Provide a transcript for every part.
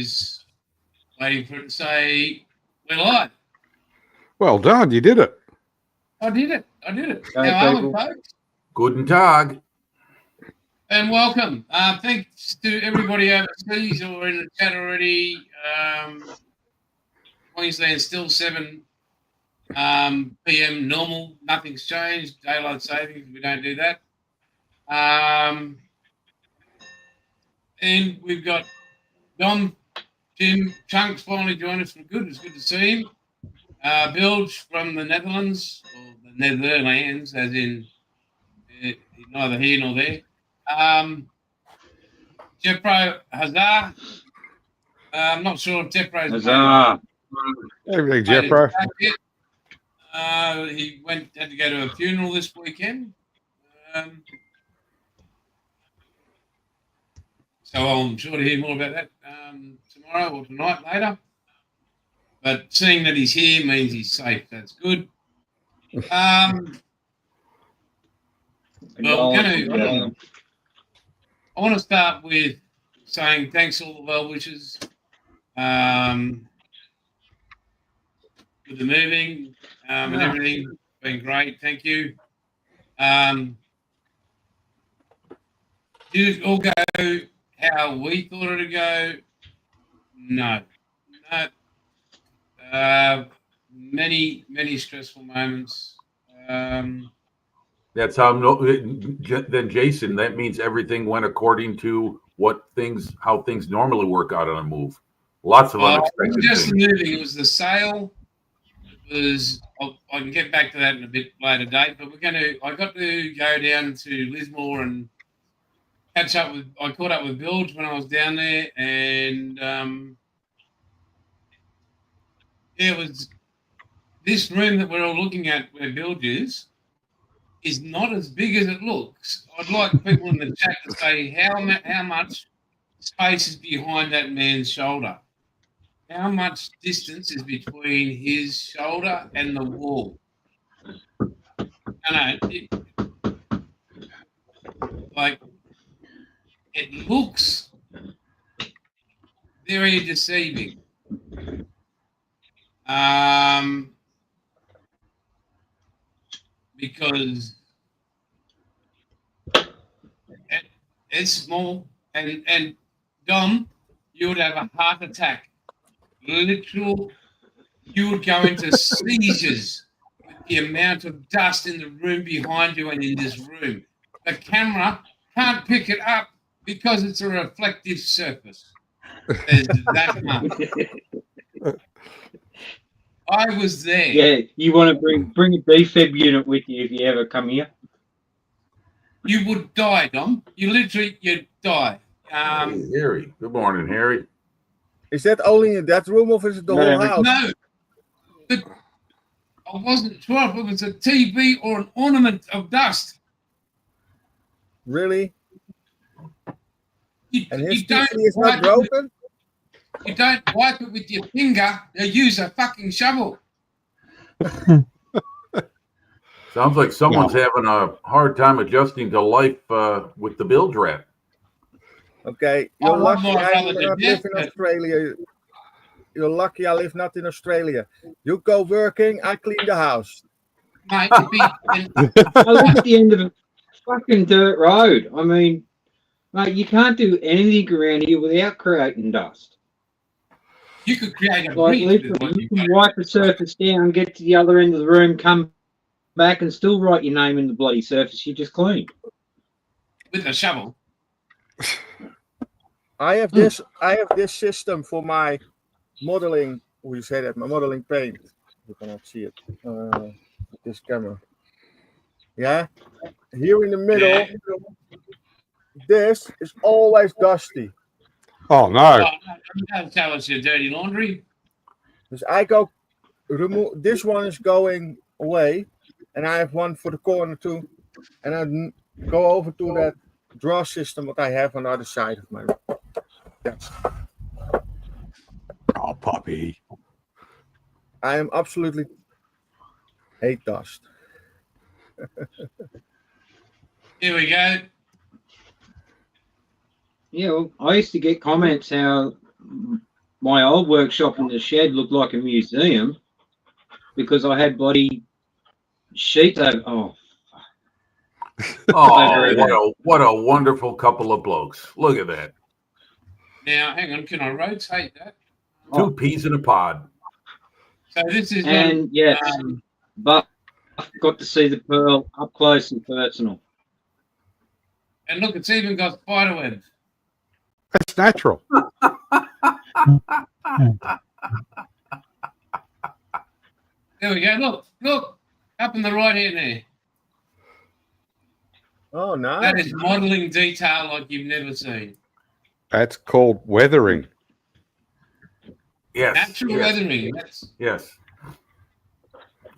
was waiting for it to say we're live. Well done, you did it. I did it. Hey, How are we, people. folks? Guten Tag. And welcome. Thanks to everybody overseas or in the chat already. Queensland still 7 p.m. normal. Nothing's changed. Daylight savings. We don't do that. And we've got Dom, Jim, Chunks finally joined us for good. It's good to see him. Bilge from the Netherlands, or the Netherlands, as in neither here nor there. Jeffro Hazar. I'm not sure if Jeffro's Huzzah. Everything, made it Jeffro. back yet. He had to go to a funeral this weekend. So I'm sure to hear more about that tomorrow or tonight later. But seeing that he's here means he's safe. That's good. Well, I want to start with saying thanks to all the well-wishers with the moving and everything. It's been great. Thank you. Did it all go how we thought it would go? No. Many stressful moments. That's how. Then Jason, that means everything went according to how things normally work out on a move. Lots of It unexpected wasn't just things. the moving. It was the sale. It was. I can get back to that in a bit later date. But I got to go down to Lismore and catch up with. I caught up with Bilge when I was down there, and it was this room that we're all looking at where Bilge is not as big as it looks. I'd like people in the chat to say how much space is behind that man's shoulder. How much distance is between his shoulder and the wall? It looks very deceiving. Because it's small, and Dom, you would have a heart attack. You would go into seizures with the amount of dust in the room behind you and in this room. The camera can't pick it up because it's a reflective surface. There's that much. I was there. Yeah, you want to bring a defib unit with you if you ever come here. You would die, Dom. You'd die. Harry. Good morning, Harry. Is that only in that room or is it the whole house? No. I wasn't sure if it was a TV or an ornament of dust. Really? You And his don't TV is wipe not broken? You don't wipe it with your finger. You use a fucking shovel. Sounds like someone's having a hard time adjusting to life with the Bilge rat. Okay, you're lucky more I valid not than live that, in but- Australia. You're lucky I live not in Australia. You go working, I clean the house. Mate, I live at the end of a fucking dirt road. I mean, mate, you can't do anything around here without creating dust. you could create a Like, bridge. literally, you can wipe the surface down, get to the other end of the room, come back, and still write your name in the bloody surface you just cleaned. With a shovel. I have this system for my modeling. Hoe you say that? My modeling paint. You cannot see it. This camera. Yeah. Here in the middle, Yeah. this is always dusty. Oh, no. That'll tell us your dirty laundry. Dus I go remove. This one is going away, and I have one for the corner too. And I go over to that drawer system that I have on the other side of my room. Yes. Oh, puppy. I am absolutely hate dust. Here we go. Yeah, well, I used to get comments how my old workshop in the shed looked like a museum because I had bloody sheets over. Oh, Oh, what a wonderful couple of blokes. Look at that. Now, hang on. Can I rotate that? Two peas in a pod. So this is and yes, but I got to see the pearl up close and personal. and look, it's even got spider webs. That's natural. There we go. Look, up in the right hand there. Oh, nice. That is modelling detail like you've never seen. That's called weathering. Yes. Natural yes, weathering. That's, Yes.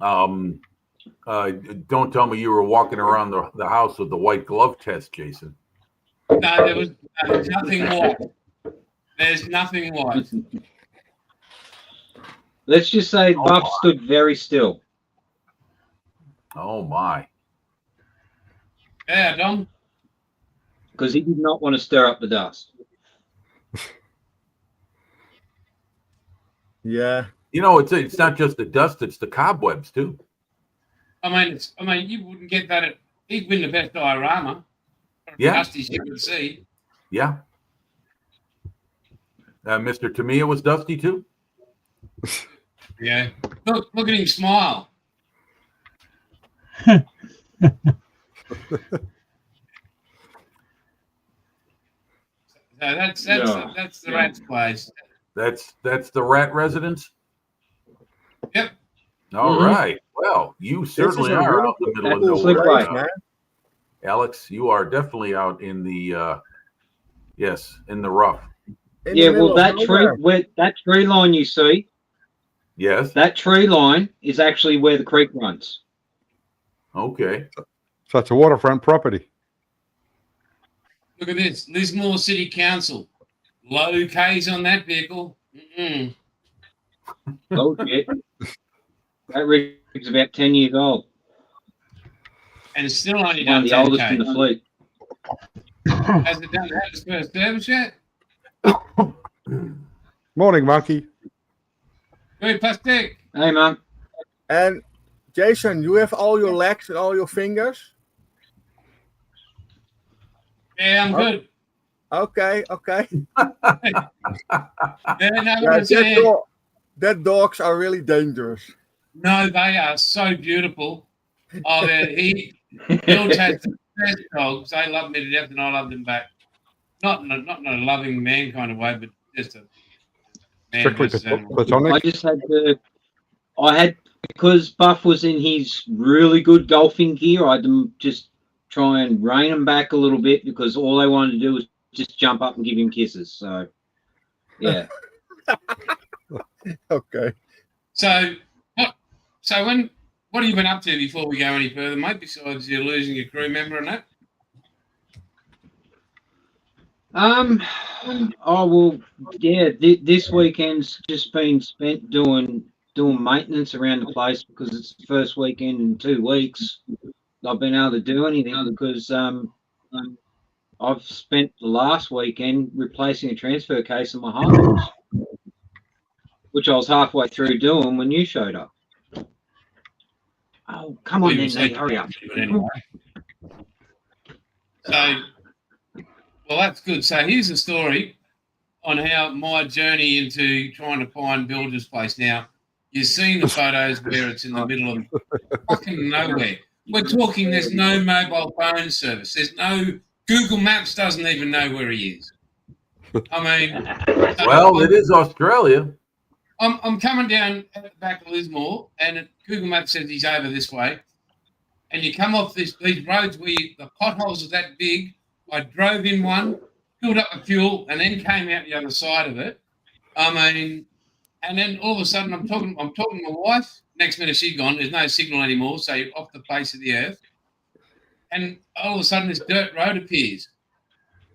Don't tell me you were walking around the house with the white glove test, Jason. no, there's nothing white. There's nothing white. Let's just say Oh, Buff my. stood very still. Oh my. Yeah, Dom. Because he did not want to stir up the dust. Yeah. You know, it's not just the dust; it's the cobwebs too. I mean, you wouldn't get that at. He'd win the best diorama. Yeah. Dusty's you could see. Yeah. Mr. Tamiya was dusty too. Yeah. Look at him smile. So that's the rat's place. That's the rat residence. Yep. All Mhm. right. Well, you certainly a are really out in the middle of cool nowhere, place, man. Alex. You are definitely out in the yes, in the rough. In the Yeah, middle well, of that tree, nowhere. that tree line you see, Yes. that tree line is actually where the creek runs. Okay. So it's a waterfront property. Look at this. Lismore City Council. Low K's on that vehicle. Mm-mm. Oh, shit. That rig's about 10 years old. And it's still only One done of the oldest in 10K. the fleet. Has it done its first service yet? Morning, monkey. Very plastic. Hey, man. And Jason, you have all your legs and all your fingers? Yeah, I'm good. Okay. Yeah, no, Yeah, what I'm saying- that dogs are really dangerous. no, they are so beautiful. Oh, George has the best dogs. They love me to death, and I love them back. Not in a loving man kind of way, but just a man Strictly versus animal. I platonic. just had because Buff was in his really good golfing gear, I had to just try and rein him back a little bit because all they wanted to do was just jump up and give him kisses. So, yeah. Okay. So what have you been up to before we go any further, mate? Besides you losing your crew member and that. Oh well, yeah. This weekend's just been spent doing maintenance around the place because it's the first weekend in 2 weeks I've been able to do anything because I've spent the last weekend replacing a transfer case in my home, which I was halfway through doing when you showed up. Oh, come on, then, Nate, hurry up. Anyway. So, well, that's good. So here's a story on how my journey into trying to find Builder's Place. Now, you've seen the photos where it's in the middle of fucking nowhere. We're talking there's no mobile phone service. There's no Google Maps doesn't even know where he is. I mean, Well, it is Australia. I'm coming down at the back of Lismore, and Google Maps says he's over this way. And you come off these roads where the potholes are that big. I drove in one, filled up the fuel, and then came out the other side of it. I mean, and then all of a sudden I'm talking to my wife. Next minute she's gone. There's no signal anymore, so you're off the face of the earth. And all of a sudden this dirt road appears.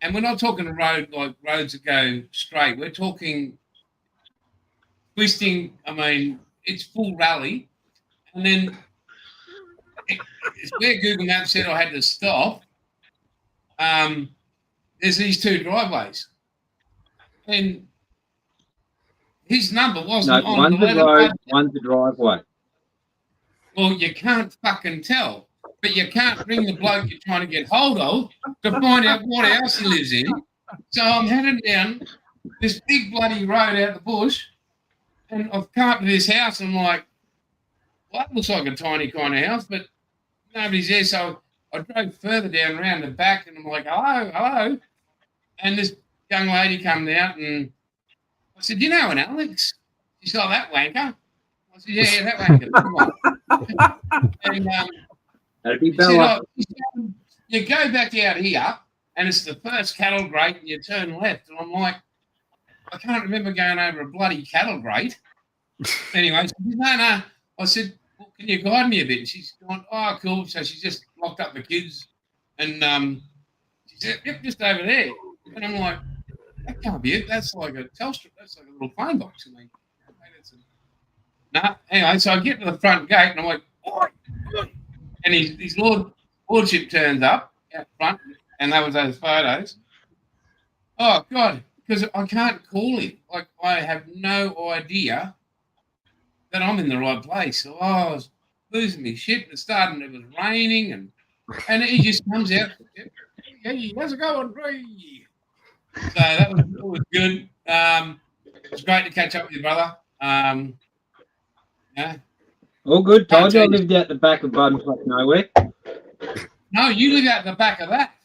And we're not talking a road like roads that go straight. We're talking twisting. I mean, it's full rally. And then it's where Google Maps said I had to stop. There's these two driveways. And his number No, wasn't on one's the a letter. road, one's a driveway. Well, you can't fucking tell, but you can't ring the bloke you're trying to get hold of to find out what house he lives in. So I'm heading down this big bloody road out the bush, and I've come up to this house, and I'm like, well, that looks like a tiny kind of house, but nobody's there. So I drove further down around the back, and I'm like, hello. And this young lady come out, and I said, you know an Alex? She's got that wanker. I said, yeah, that wanker. And That'd be she said, Bella. you go back out here, and it's the first cattle grate, and you turn left. And I'm like, I can't remember going over a bloody cattle grate. Anyway, she said, no. I said, well, can you guide me a bit? And she's gone, oh, cool. So she just locked up the kids, and she said, yep, just over there. And I'm like, that can't be it. That's like a Telstra. That's like a little phone box. I mean, no. Anyway, so I get to the front gate, and I'm like, oi. And his lordship turns up out front, and that was those photos. Oh, God, because I can't call him. Like, I have no idea that I'm in the right place. So I was losing my shit. It was raining, and he just comes out. Hey, how's it going, Ray? So that was good. It was great to catch up with you, brother. Yeah. All good. Told you I lived out the back of Buttonfuck nowhere. No, you live out the back of that.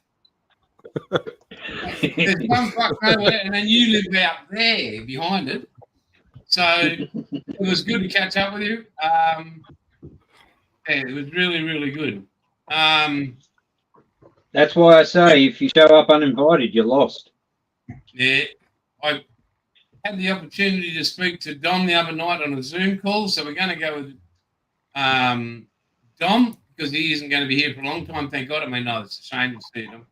There's one fuck nowhere, and then you live out there behind it. So it was good to catch up with you. Yeah, it was really, really good. That's why I say if you show up uninvited, you're lost. Yeah, I had the opportunity to speak to Dom the other night on a Zoom call, so we're going to go with Dom because he isn't going to be here for a long time. Thank God. I mean, no, it's a shame to see him.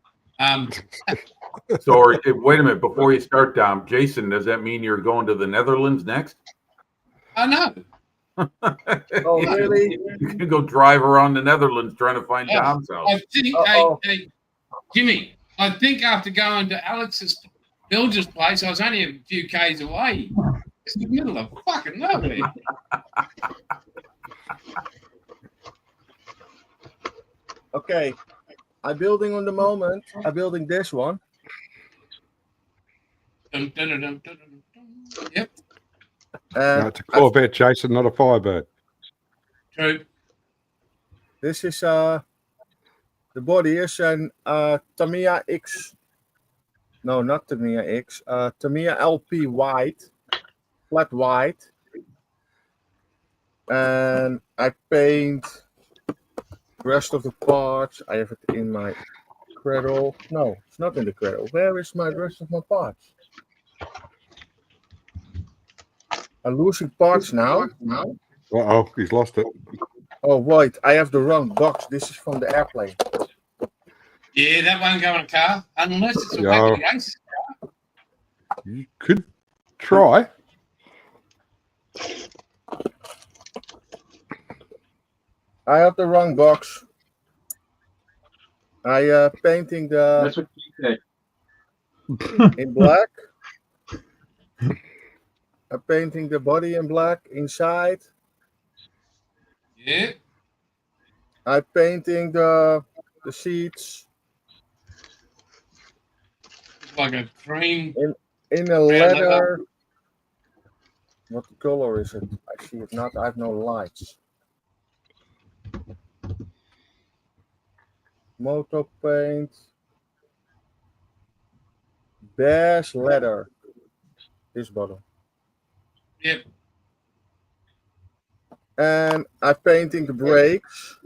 So wait a minute, before you start, Dom, Jason, does that mean you're going to the Netherlands next? I know. Oh, really? You can go drive around the Netherlands trying to find Dom's house. I think, hey, Jimmy, I think after going to Alex's Bilger's place, I was only a few k's away. It's in the middle of fucking nowhere. Okay. I'm building on the moment. I'm building this one. Dun, dun, dun, dun, dun, dun, dun. Yep, No, it's a Corvette, Jason, not a Firebird. true. This is the body is an Tamiya X. No, not Tamiya X. Tamiya LP white, flat white, and I paint the rest of the parts. I have it in my cradle. No, it's not in the cradle. Where is my rest of my parts? I'm losing parts now. Uh-oh, he's lost it. Oh, wait, I have the wrong box. This is from the airplane. Yeah, that won't go in a car unless it's a Yeah. wacky ace. You could try. I have the wrong box. I painting the That's what you said. in black. I'm painting the body in black inside. Yeah, I'm painting the seats it's like a cream. in a leather. What color is it? I see it not. I have no lights. Moto paint. Beige leather. This bottle. Yep. And I'm painting the brakes.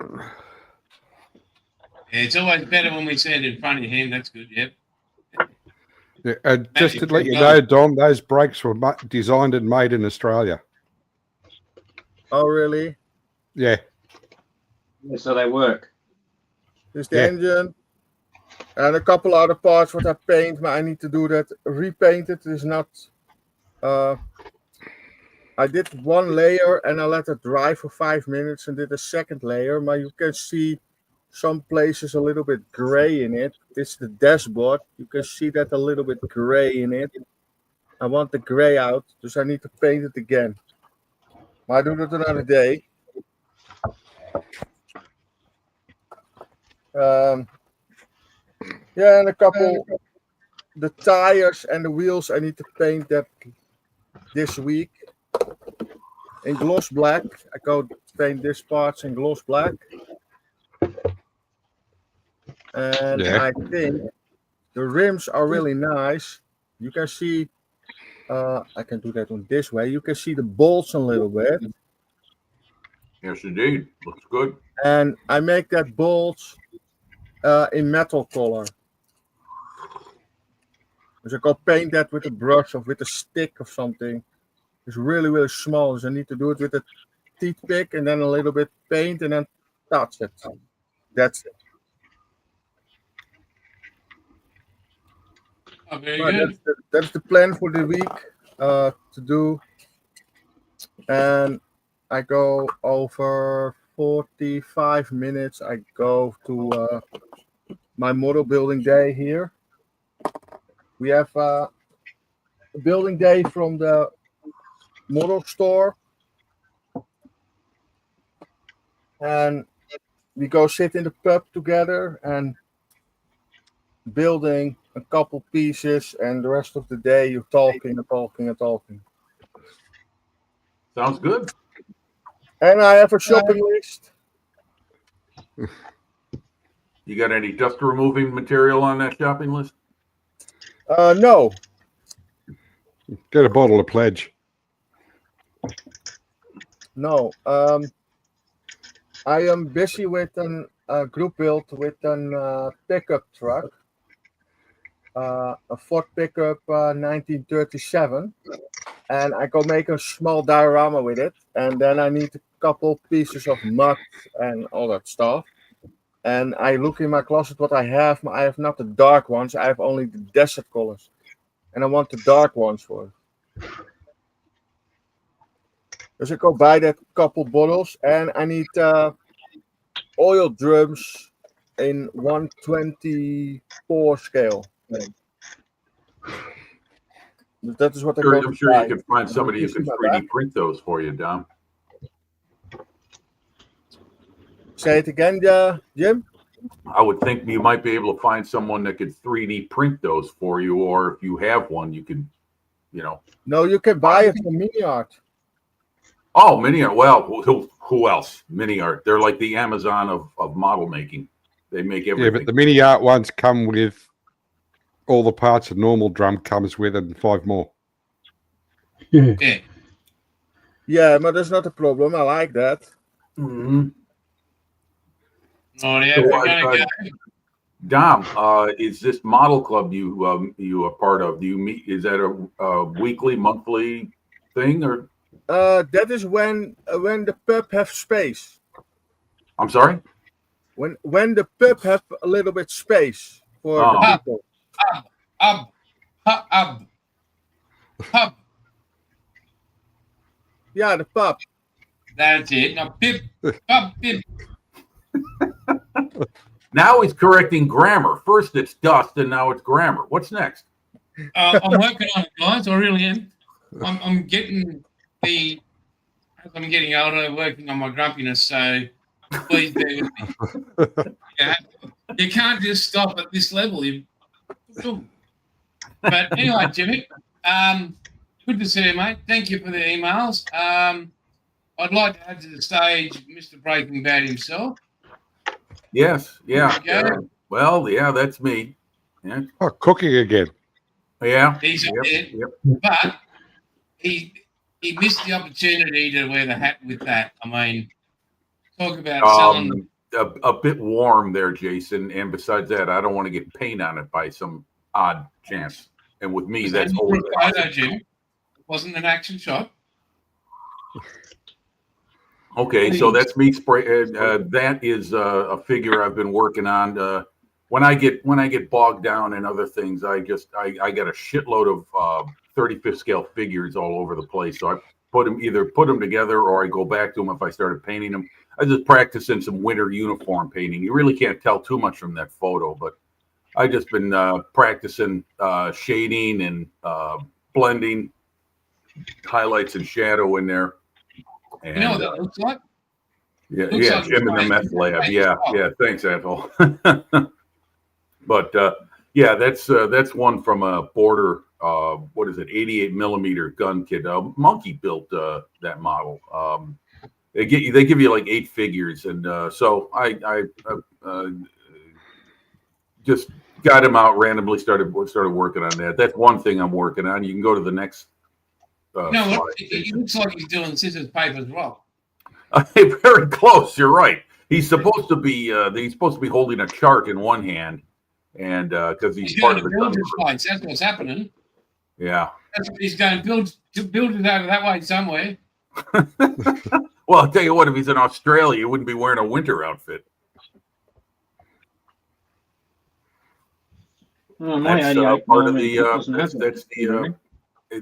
Yeah, it's always better when we see it in front of him. That's good. Yep. Yeah, and just to let you know, Dom, those brakes were designed and made in Australia. Oh, really? Yeah. Yeah, so they work. This is the Yeah. engine. And a couple other parts what I paint, but I need to do that. Repaint it is not. I did one layer and I let it dry for 5 minutes and did a second layer. But you can see some places a little bit gray in it. It's the dashboard. You can see that a little bit gray in it. I want the gray out, so I need to paint it again. But I do that another day. Yeah, and a couple, the tires and the wheels, I need to paint that this week in gloss black. I go paint these parts in gloss black. And Yeah. I think the rims are really nice. You can see, I can do that on this way. You can see the bolts a little bit. Yes, indeed. Looks good. And I make that bolts in metal color. So I go paint that with a brush or with a stick or something. It's really, really small. So I need to do it with a teeth pick and then a little bit paint and then touch it. That's it. Oh, very But good. that's the plan for the week to do. And I go over 45 minutes. I go to my model building day here. We have a building day from the model store. And we go sit in the pub together and building a couple pieces, and the rest of the day you're talking and talking and talking. Sounds good. And I have a shopping list. You got any dust removing material on that shopping list? No, Get a bottle of Pledge. no. I am busy with a group build with a pickup truck, a Ford pickup 1937, and I go make a small diorama with it, and then I need a couple pieces of mud and all that stuff. And I look in my closet what I have. I have not the dark ones. I have only the desert colors, and I want the dark ones for it. So I go buy that couple bottles, and I need oil drums in 124 scale. That is what Sure, I I'm sure you can find somebody who can 3D print those for you, Dom. Say it again, Jim. I would think you might be able to find someone that could 3D print those for you, or if you have one, you could, No, you can buy it from Mini Art. Oh, Mini Art. Well, who else? Mini Art. They're like the Amazon of model making. They make everything. Yeah, but the Mini Art ones come with all the parts a normal drum comes with and 5 more. Yeah. Yeah, but that's not a problem. I like that. Mm-hmm. Oh, yeah. So, We're gonna go. Dom, is this model club you are part of? Do you meet? Is that a weekly, monthly thing, or? That is when the pub have space. I'm sorry. When the pub have a little bit space for the people. Pub. Yeah, the pub. That's it. Now, pip, pub, pip. Now he's correcting grammar. First it's dust, and now it's grammar. What's next? I'm working on it, guys. I really am. I'm getting as I'm getting older, working on my grumpiness. So please bear with me. Yeah, you can't just stop at this level. But anyway, Jimmy, good to see you, mate. Thank you for the emails. I'd like to add to the stage Mr. Breaking Bad himself. Yes. Yeah. There you go. Well, yeah, that's me. Yeah. Oh, cooking again. Yeah. He's Yep, there, yep. but he missed the opportunity to wear the hat with that. I mean, talk about selling. A bit warm there, Jason. And besides that, I don't want to get paint on it by some odd chance. And with me, that's always a photo, Jim. It wasn't an action shot. okay. So that's me spray. That is a figure I've been working on. When I get bogged down in other things, I got a shitload of 35th scale figures all over the place. So I put them together, or I go back to them if I started painting them. just practicing some winter uniform painting. You really can't tell too much from that photo, but I just been practicing shading and blending highlights and shadow in there. And, You know what that looks like? yeah, looks yeah, like Jim in the it's meth fine. lab. Yeah, yeah. Thanks, asshole. But yeah, that's one from a Border. What is it? 88 millimeter gun kit. Monkey built that model. They give you like 8 figures, and so I just got him out randomly. Started working on that. That's one thing I'm working on. You can go to the next. No, slide. it looks like he's doing scissors paper as well. Very close. You're right. He's supposed to be holding a chart in one hand, and because he's He's part going of to the build gun his crew. fights. That's what's happening. Yeah. He's going to build it out of that way somewhere. Well, I'll tell you what. If he's in Australia, he wouldn't be wearing a winter outfit. Oh, my That's 88 part of millimeter the doesn't have that's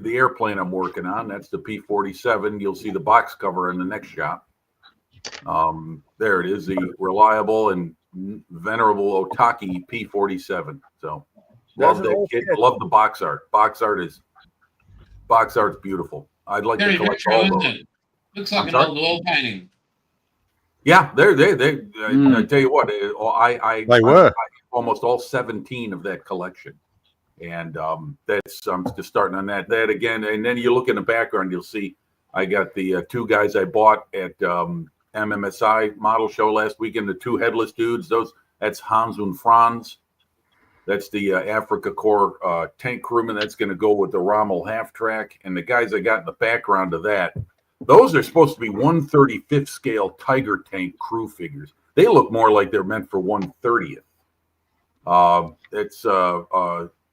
the airplane I'm working on. That's the P-47. You'll see the box cover in the next shot. There it is, the reliable and venerable Otaki P-47. So love That's an that old kit. kit. Love the box art. Box art's beautiful. I'd like Very to collect retro, all isn't those. it? Looks like I'm an sorry? old wall painting. Yeah, I Mm. tell you what, I They were. almost all 17 of that collection. And that's I'm just starting on that again. And then you look in the background, you'll see I got the 2 guys I bought at MMSI model show last weekend, the 2 headless dudes. That's Hans und Franz. That's the Africa Corps tank crewman. That's going to go with the Rommel half track. And the guys I got in the background of that, those are supposed to be 1/35th scale Tiger tank crew figures. They look more like they're meant for 1/30th.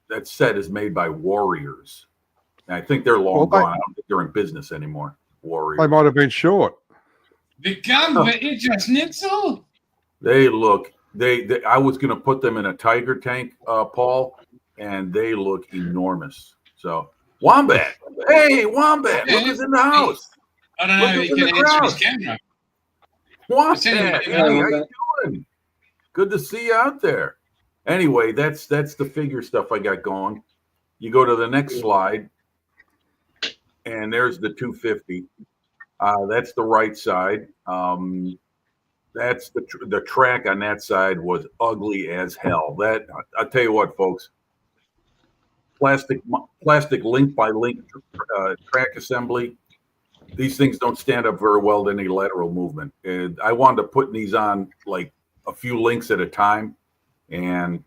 That set is made by Warriors. And I think they're long Well, gone. I don't think they're in business anymore. Warriors. They might have been short. Become Schnitzel. They look. I was going to put them in a Tiger tank, Paul, and they look enormous. So Wombat, hey Wombat, look who's in the house. I don't know Look if who's he in can the answer crowd. his camera. Wombat, seen him. hey, how you Wombat. doing? Good to see you out there. Anyway, that's the figure stuff I got going. You go to the next slide, and there's the 250. That's the right side. That's the track on that side was ugly as hell. That I'll tell you what, folks. Plastic link by link track assembly. These things don't stand up very well to any lateral movement. And I wound up putting these on like a few links at a time, and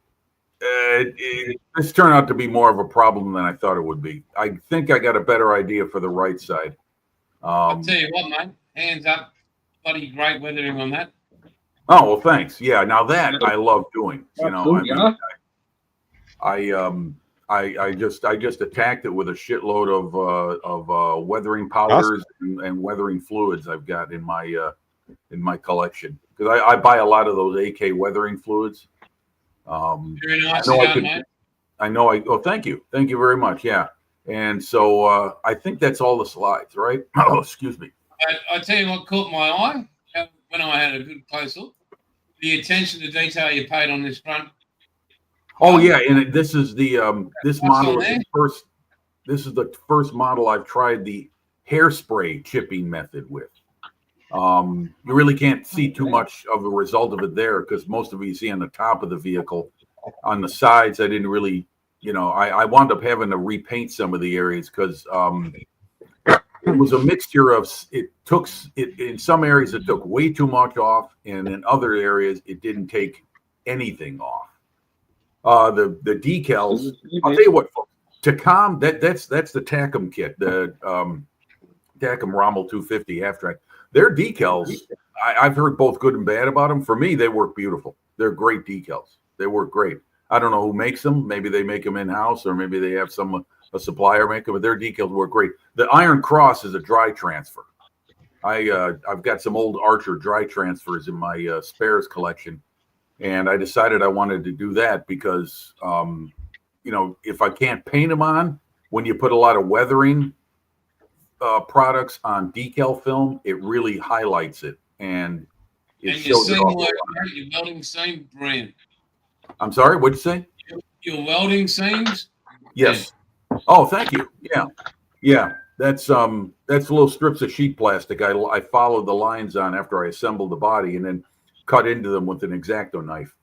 this turned out to be more of a problem than I thought it would be. I think I got a better idea for the right side. I'll tell you what, mate. Hands up. Bloody great weathering on that. Oh well, thanks. Yeah, now that I love doing. You know, I just attacked it with a shitload of weathering powders and weathering fluids I've got in my collection, because I buy a lot of those AK weathering fluids. Very nice. I know. Oh, thank you very much. Yeah, and so I think that's all the slides, right? Oh, excuse me. I tell you what caught my eye when I had a good close look. The attention to detail you paid on this front. Oh yeah, and this is the this model is there? the first. This is the first model I've tried the hairspray chipping method with. You really can't see too much of a result of it there, because most of it you see on the top of the vehicle. On the sides, I didn't really, I wound up having to repaint some of the areas because it was a mixture of in some areas it took way too much off, and in other areas it didn't take anything off. The decals, I'll tell you what, Tacom, that's the Tacom kit, the Tacom Rommel 250 half track. Their decals, I've heard both good and bad about them. For me, they work beautiful. They're great decals. They work great. I don't know who makes them. Maybe they make them in-house, or maybe they have a supplier make them, but their decals work great. The Iron Cross is a dry transfer. I've got some old Archer dry transfers in my spares collection, and I decided I wanted to do that because, if I can't paint them on, when you put a lot of weathering products on decal film, it really highlights it. And And your shows it seam off. work, mate, your welding seam, brilliant. I'm sorry, what'd you say? Your welding seams, Yes. Oh, thank you. Yeah. Yeah. That's little strips of sheet plastic. I followed the lines on after I assembled the body and then cut into them with an X-Acto knife.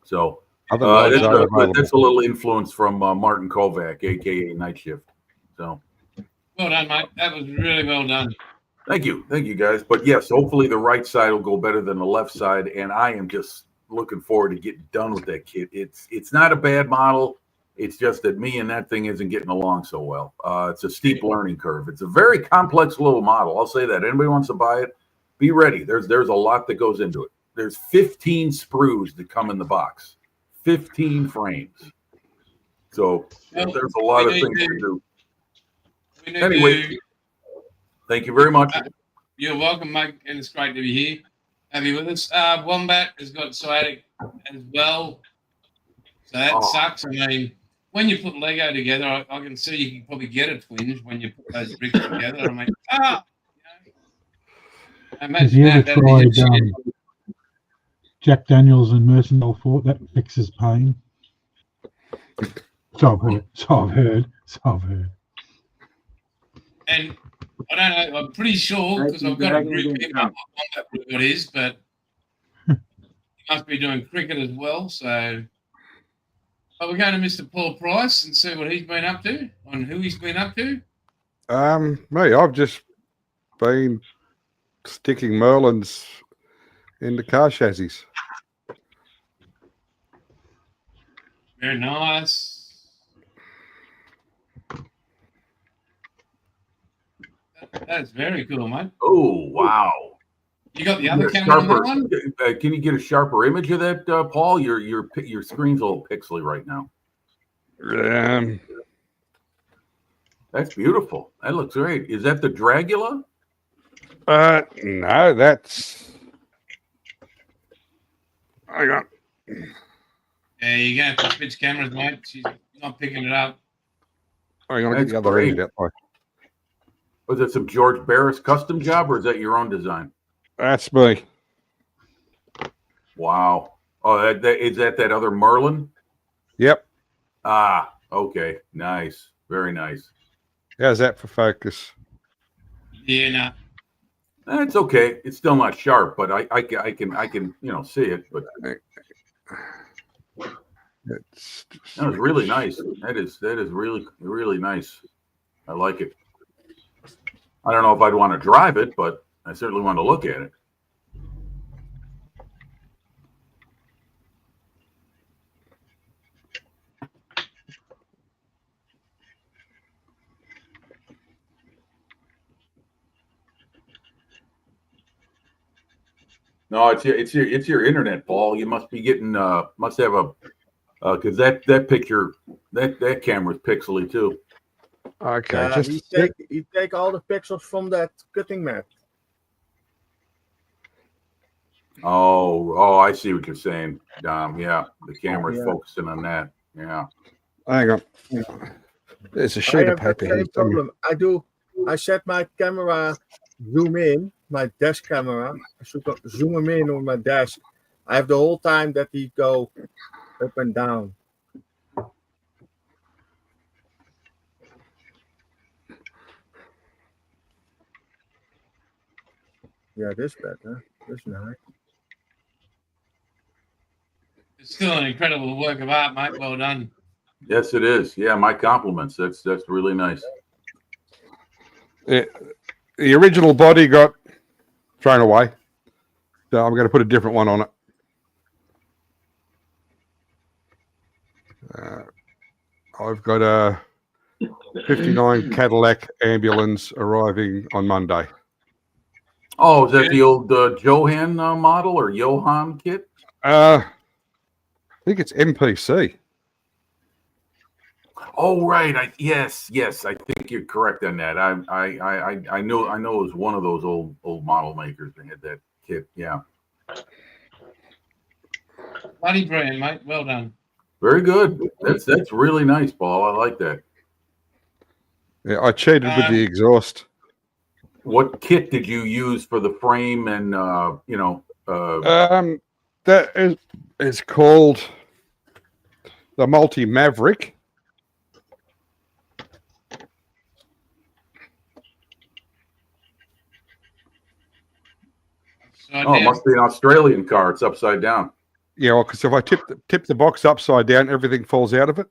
So Other modes are available. that's a little influence from Martin Kovac, aka Night Shift. So well done, mate. That was really well done. thank you guys. But yes, hopefully the right side will go better than the left side, and I am just looking forward to getting done with that kit. It's not a bad model. It's just that me and that thing isn't getting along so well. It's a steep learning curve. It's a very complex little model. I'll say that. Anybody wants to buy it, be ready. There's a lot that goes into it. There's 15 sprues that come in the box, 15 frames. So there's a lot of things to do. Anyway, thank you very much. You're welcome, Mike, and it's great to be here. Have you with us? Wombat has got sciatic as well, so that sucks. I mean, when you put Lego together, I can see you can probably get a twinge when you put those bricks together. I mean, Have you ever tried Jack Daniels and Mercenary Fort? That fixes pain. So I've heard. And I don't know. I'm pretty sure because I've got a group here. What is, but he must be doing cricket as well. So, but we're going to Mr. Paul Price and see what he's been up to, on who he's been up to. Me, I've just been sticking Merlins into car chassis. Very nice. That's very cool, mate. Oh, wow. You got the other camera on that one? Can you get a sharper image of that, Paul? Your screen's a little pixely right now. That's beautiful. That looks great. Is that the Dragula? No, that's. Hang on. Yeah, you're going to have to switch cameras, mate. She's not picking it up. Hang on, get the other end out. Was it some George Barris custom job, or is that your own design? That's me. Wow. Oh, is that other Merlin? Yep. Ah, okay. Nice. Very nice. How's that for focus? Yeah, no. It's okay. It's still not sharp, but I can see it. But that was really nice. That is really nice. I like it. I don't know if I'd want to drive it, but I certainly want to look at it. No, it's your internet, Paul. You must be getting must have a because that picture that camera's pixely too. Okay, you take all the pixels from that cutting mat. Oh, I see what you're saying, Dom. Yeah, the camera's focusing on that. Yeah. Hang on. There's a sheet of paper here. Problem. I set my camera zoom in, my desk camera. I should zoom him in on my desk. I have the whole time that he go up and down. Yeah, this better. This nice. It's still an incredible work of art, mate. Well done. Yes, it is. Yeah, my compliments. That's really nice. The original body got thrown away, so I'm going to put a different one on it. I've got a 59 Cadillac ambulance arriving on Monday. Oh, is that the old Johan model or Johan kit? I think it's MPC. Oh, right. Yes. I think you're correct on that. I know it was one of those old model makers that had that kit. Yeah. Bloody brilliant, mate. Well done. Very good. That's really nice, Paul. I like that. Yeah, I cheated with the exhaust. what kit did you use for the frame and That is called the Multi Maverick. So oh, it now, must be an Australian car. It's upside down. Yeah, well, because if I tip the box upside down, everything falls out of it.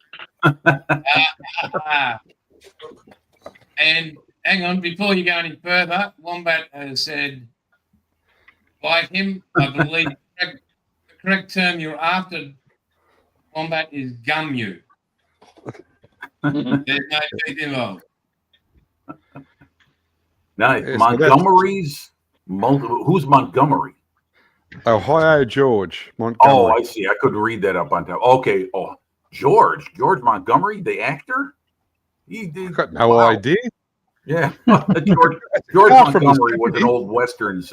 and hang on, before you go any further, Wombat has said, like him, I believe the correct term you're after, Wombat, is gum you. There's no teeth involved. Nice. Yeah, so Montgomery's. Who's Montgomery? Ohio George Oh, Montgomery. I see. I couldn't read that up on top. Okay. Oh, George Montgomery, the actor. He did. I've got no wow. idea. Yeah, George Far from Montgomery the was an 50s. old westerns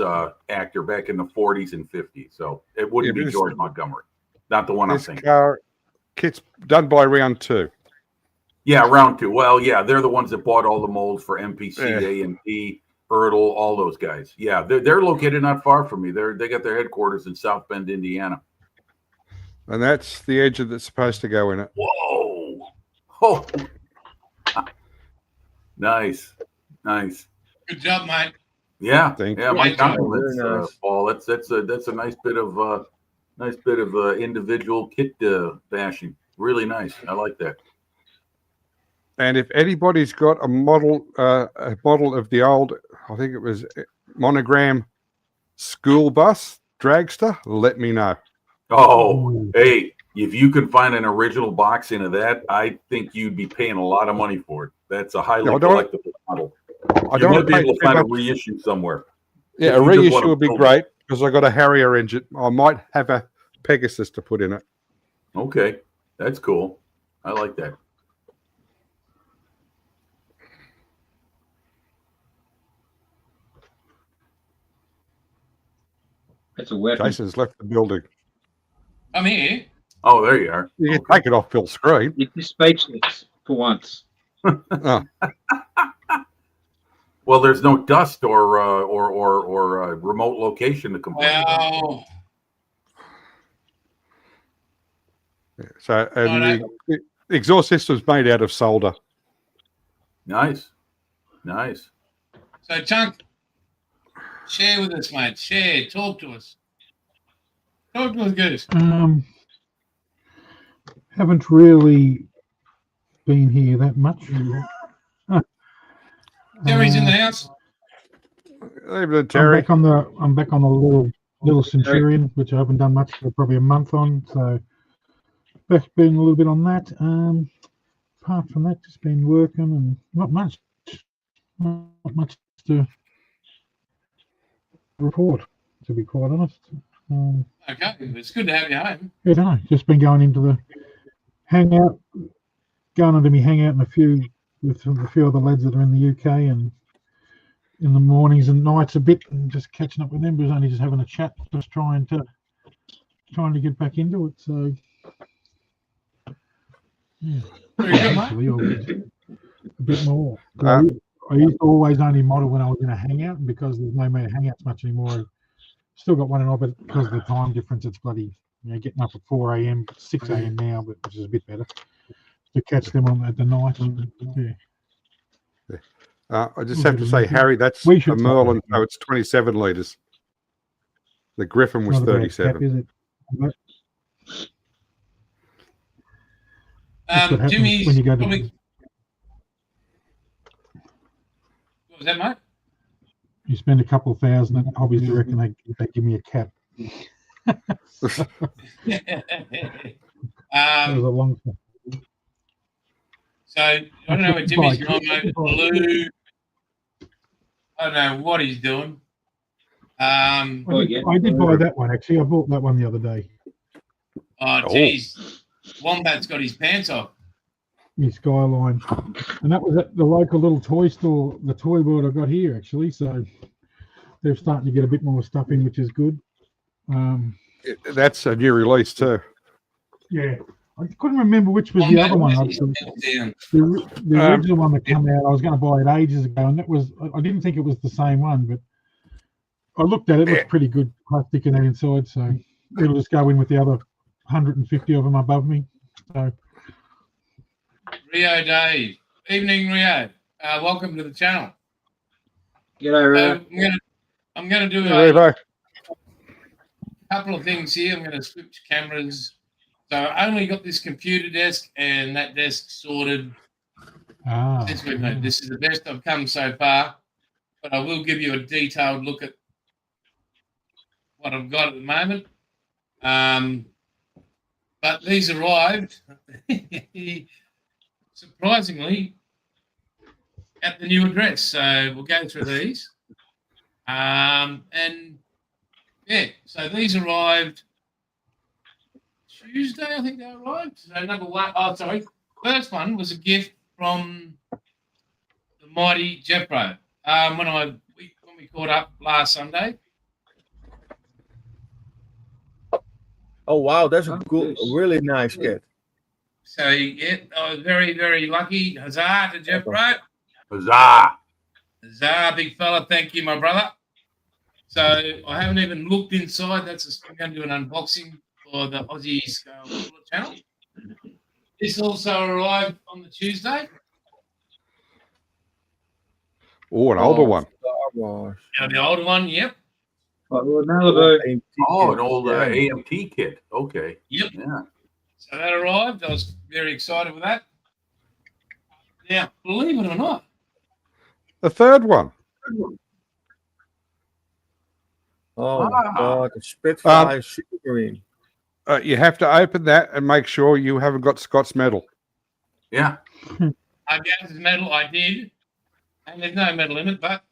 actor back in the 40s and 50s. So it wouldn't Yeah, be but George Montgomery, not the one I'm This thinking. car kit's done by round 2. Yeah, round 2. Well, yeah, they're the ones that bought all the molds for MPC, A&P, Ertl, all those guys. Yeah, they're located not far from me. They got their headquarters in South Bend, Indiana. And that's the engine that's supposed to go in it. Whoa! Oh, nice. Good job, mate. Yeah, Thank yeah. you. My Great job. compliments, Very nice. Paul. That's a nice bit of individual kit bashing. Really nice. I like that. And if anybody's got a model of the old, I think it was Monogram school bus dragster, let me know. Oh, hey, if you can find an original boxing of that, I think you'd be paying a lot of money for it. That's a highly No, I don't- collectible model. I You're don't going to want be to able pay to find a too much. reissue somewhere. Yeah, if a you just reissue wanna would be build great because I got a Harrier engine. I might have a Pegasus to put in it. Okay, that's cool. I like that. That's a weapon. Jason's left the building. I'm here. Oh, there you are. You Okay. can take it off full screen. You're just speechless for once. Oh, Well, there's no dust or remote location to complain about. Well, so and Righto. the exhaust system's made out of solder. Nice. so Chunk, share with us, mate. Share. Talk to us. Talk to us, Goose. Haven't really been here that much. Terry's in the house. Even Terry. I'm back on the little Centurion, which I haven't done much for probably a month on. So back been a little bit on that. Apart from that, just been working and not much to report, to be quite honest. Okay, it's good to have you home. Yeah, I don't know. Just been going into the hangout, going into me hangout with a few other lads that are in the UK, and in the mornings and nights a bit, and just catching up with them. But only just having a chat, just trying to get back into it. So yeah, Very good, mate. actually, I'll get a bit more. Uh, I used to always only model when I was in a hangout, and because there's no more hangouts much anymore, I've still got one and all, but because of the time difference, it's bloody, getting up at 4 a.m., 6 a.m. now, but which is a bit better to catch them on at the night. Yeah. I just have to say, Harry, that's We a should Merlin, try. so it's 27 litres. The Griffin was Not a bad 37. cap, is it? But that's what happens Jimmy's when you go to probably. What was that, mate? you spend a couple of thousand at hobbies, you reckon they give me a cap. That was a long time. So I don't know what Jimmy's going mate. Blue. I don't know what he's doing. I did buy that one actually. I bought that one the other day. Oh, geez. Wombat's got his pants off. My Skyline, and that was at the local little toy store, the Toy World I got here actually. So they're starting to get a bit more stuff in, which is good. That's a new release too. Yeah, I couldn't remember which was the other one. Down. The original one that came out, I was going to buy it ages ago, and that was, I didn't think it was the same one, but I looked at it. It looked pretty good plastic and that inside, so it'll just go in with the other 150 of them above me. So Rio Dave. Evening, Rio. Welcome to the channel. G'day, Ray. I'm gonna do Hey, a Revo. couple of things here. I'm gonna switch cameras. So I only got this computer desk and that desk sorted. Since we've made this is the best I've come so far, but I will give you a detailed look at what I've got at the moment. But these arrived surprisingly at the new address. So we'll go through these. And yeah, so these arrived Tuesday, I think they arrived. So number one, first one was a gift from the mighty Jeffro. When we caught up last Sunday. Oh wow, that's a good, really nice kit. So yeah, I was very, very lucky. Huzzah to Jeffro. Huzzah! Huzzah, big fella. Thank you, my brother. So I haven't even looked inside. I'm going to do an unboxing for the Aussie Scale channel. This also arrived on the Tuesday. Oh, an older one. Star Wars. Now, the older one, yep. Malibu. AMT Oh, kit, an old yeah. AMT kit. Okay. Yep. Yeah. So that arrived. I was very excited with that. Now, believe it or not, The third one. Oh Ah. my God, the Spitfire Super Green. You have to open that and make sure you haven't got Scott's medal. Yeah. I gave the medal. I did. And there's no medal in it, but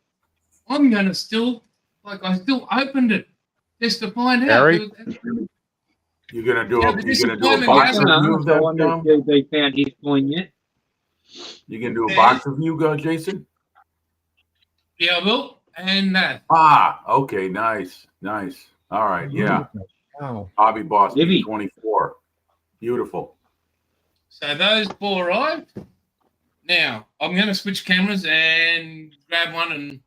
I'm going to still, I still opened it just to find Harry? out. You're gonna do Yeah, a the you're gonna do a disappointment box is- review of I that. wonder if they found his coin yet. You gonna do a box review, Jason? Yeah, I will. And that. Ah, okay, nice. All right, yeah. Wow. Hobby Boss Maybe. 24. Beautiful. So those four arrived. Now, I'm going to switch cameras and grab one. And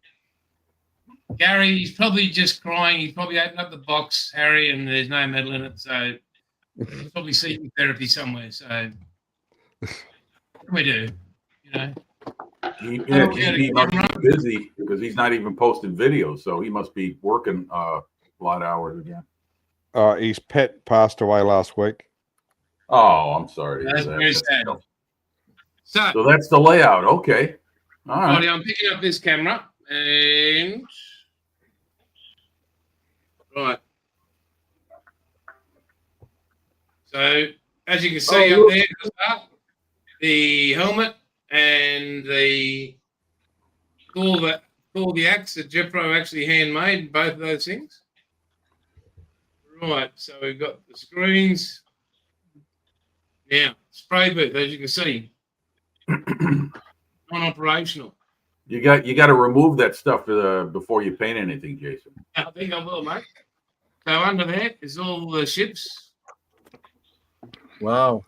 Gary, he's probably just crying. He's probably opened up the box, Harry, and there's no medal in it. So he's probably seeking therapy somewhere. So what do we do? You know? He Okay, must be busy because he's not even posting videos, so he must be working a lot of hours again. His pet passed away last week. Oh, I'm sorry. That's very sad. So, So that's the layout. Okay. All right. Righty, I'm picking up this camera and right. So as you can see up there, at the start, the helmet and the the axe that Jeffro actually handmade, both of those things. Right, so we've got the screens. Now, spray booth, as you can see, non-operational. You got to remove that stuff before you paint anything, Jason. I think I will, mate. So under there is all the ships. Wow.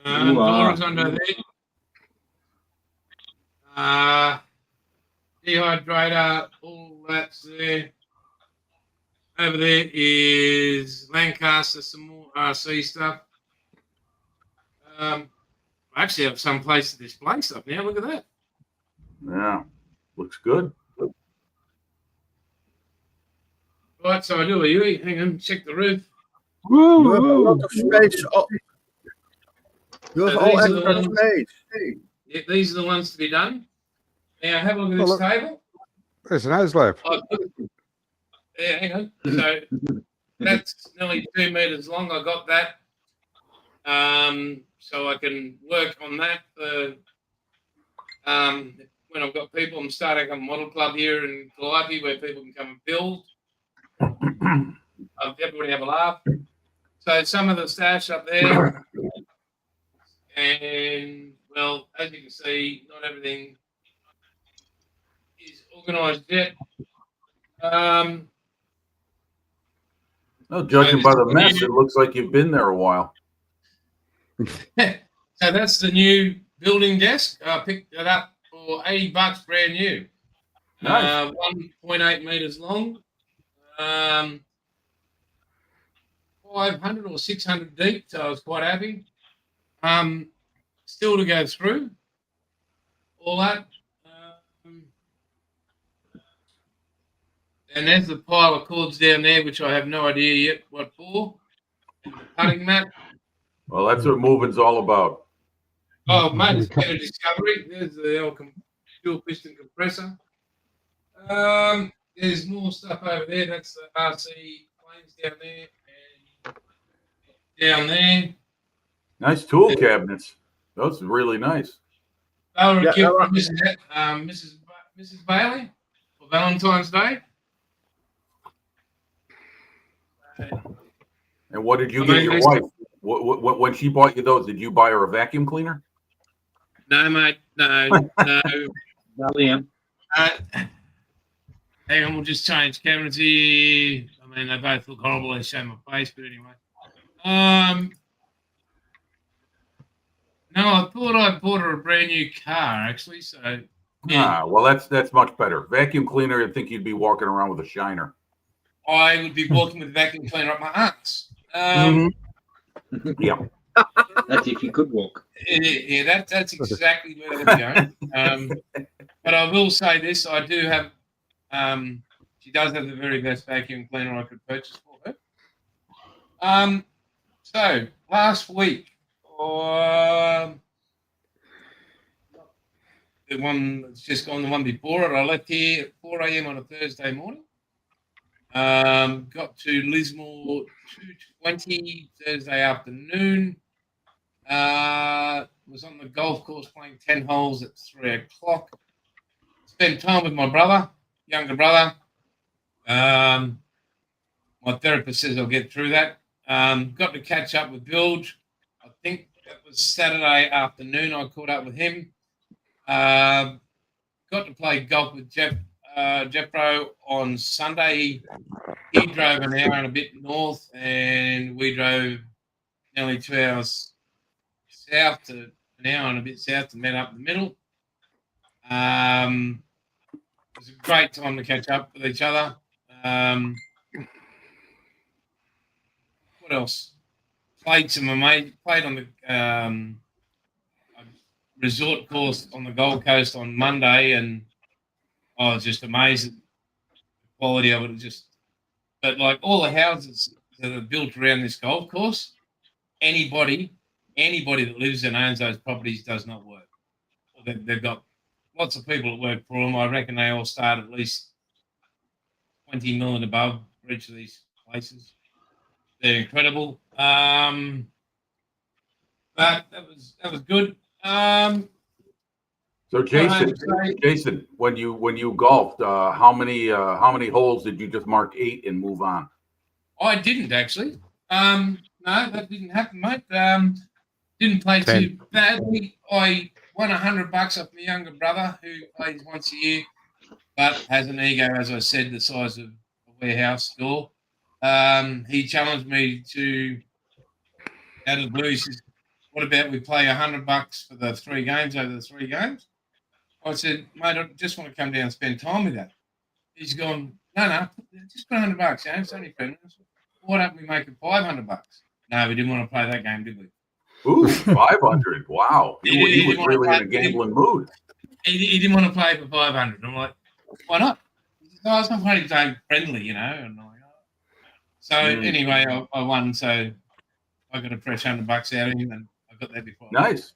Dora's under there. Dehydrator, all that's there. Over there is Lancaster, some more RC stuff. I actually have some place to display stuff now. Look at that. Yeah. Looks good. Right, so I do a UE. Hang on, check the roof. You have a lot of space. Oh. You have So all these are the extra ones- space. Yeah, these are the ones to be done. Now have a look at this Well, look. table. There's an Aslov. Yeah, hang on. So that's nearly 2 meters long. I got that. So I can work on that for when I've got people. I'm starting a model club here in Calliope where people can come and build. Everybody have a laugh. So some of the stash up there. And well, as you can see, not everything is organised yet. No, judging by the mess, it looks like you've been there a while. So that's the new building desk. I picked it up for $80, brand new. Nice. 1.8 meters long, 500 or 600 deep. So I was quite happy. Still to go through all that. And there's the pile of cords down there, which I have no idea yet what for. And the cutting mat. Well, that's what moving's all about. Oh, mate, it's been a discovery. There's the dual piston compressor. There's more stuff over there. That's the RC planes down there and down there. Nice tool cabinets. Those are really nice. They were a Yeah, gift all from Mrs. Bailey for Valentine's Day. And what did you I get mean, your they- wife? What, when she bought you those, did you buy her a vacuum cleaner? No, mate, no. Well, yeah. Hang on, we'll just change cameras here. I mean, they both look horrible. They show my face, but anyway. No, I thought I bought her a brand new car, actually. So, yeah, Well, that's much better. Vacuum cleaner, I think you'd be walking around with a shiner. I would be walking with a vacuum cleaner up my ass. Yeah. That's if you could walk. Yeah, that's exactly where they're going. But I will say this: I do have. She does have the very best vacuum cleaner I could purchase for her. So last week, the one that's just gone, the one before it, I left here at 4 a.m. on a Thursday morning. Got to Lismore 2:20 Thursday afternoon. Was on the golf course playing 10 holes at 3 o'clock. Spent time with my brother, younger brother. My therapist says I'll get through that. Got to catch up with Bilge. I think that was Saturday afternoon. I caught up with him. Got to play golf with Jeffro on Sunday. He drove an hour and a bit north, and we drove nearly 2 hours south to an hour and a bit south to meet up in the middle. It was a great time to catch up with each other. What else? Played on the resort course on the Gold Coast on Monday, and I was just amazed at the quality of it. But like all the houses that are built around this golf course, anybody that lives and owns those properties does not work. They've got lots of people that work for them. I reckon they all start at least 20 million above for each of these places. They're incredible. But that was good. So Jason, when you golfed, how many holes did you just mark 8 and move on? I didn't actually. No, that didn't happen, mate. Didn't play 10. too badly. I won $100 off my younger brother, who plays once a year, but has an ego, as I said, the size of a warehouse door. He challenged me to out of the blue. He says, "What about we play $100 for the 3 games over the 3 games?" I said, "Mate, I just want to come down and spend time with that." He's gone, no, just put $100, you know, it's only friendly. Why don't we make it $500? No, we didn't want to play that game, did we? Ooh, 500! Wow, he was didn't really wanna in a play- gambling mood. He didn't want to play for 500. I'm like, why not? He said, "Oh, it's not playing game friendly, you know." And I'm like, oh. So anyway, I won. So I got a fresh $100 out of him, and I got that before. Nice.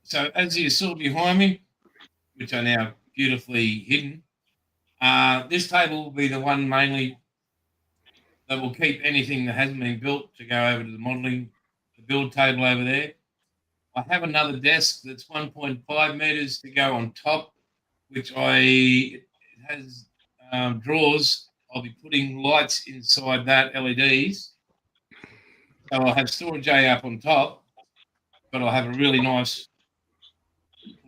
So as you saw behind me, which are now beautifully hidden, this table will be the one mainly that will keep anything that hasn't been built to go over to the build table over there. I have another desk that's 1.5 meters to go on top, which it has drawers. I'll be putting lights inside that, LEDs. So I'll have storage A up on top, but I'll have a really nice,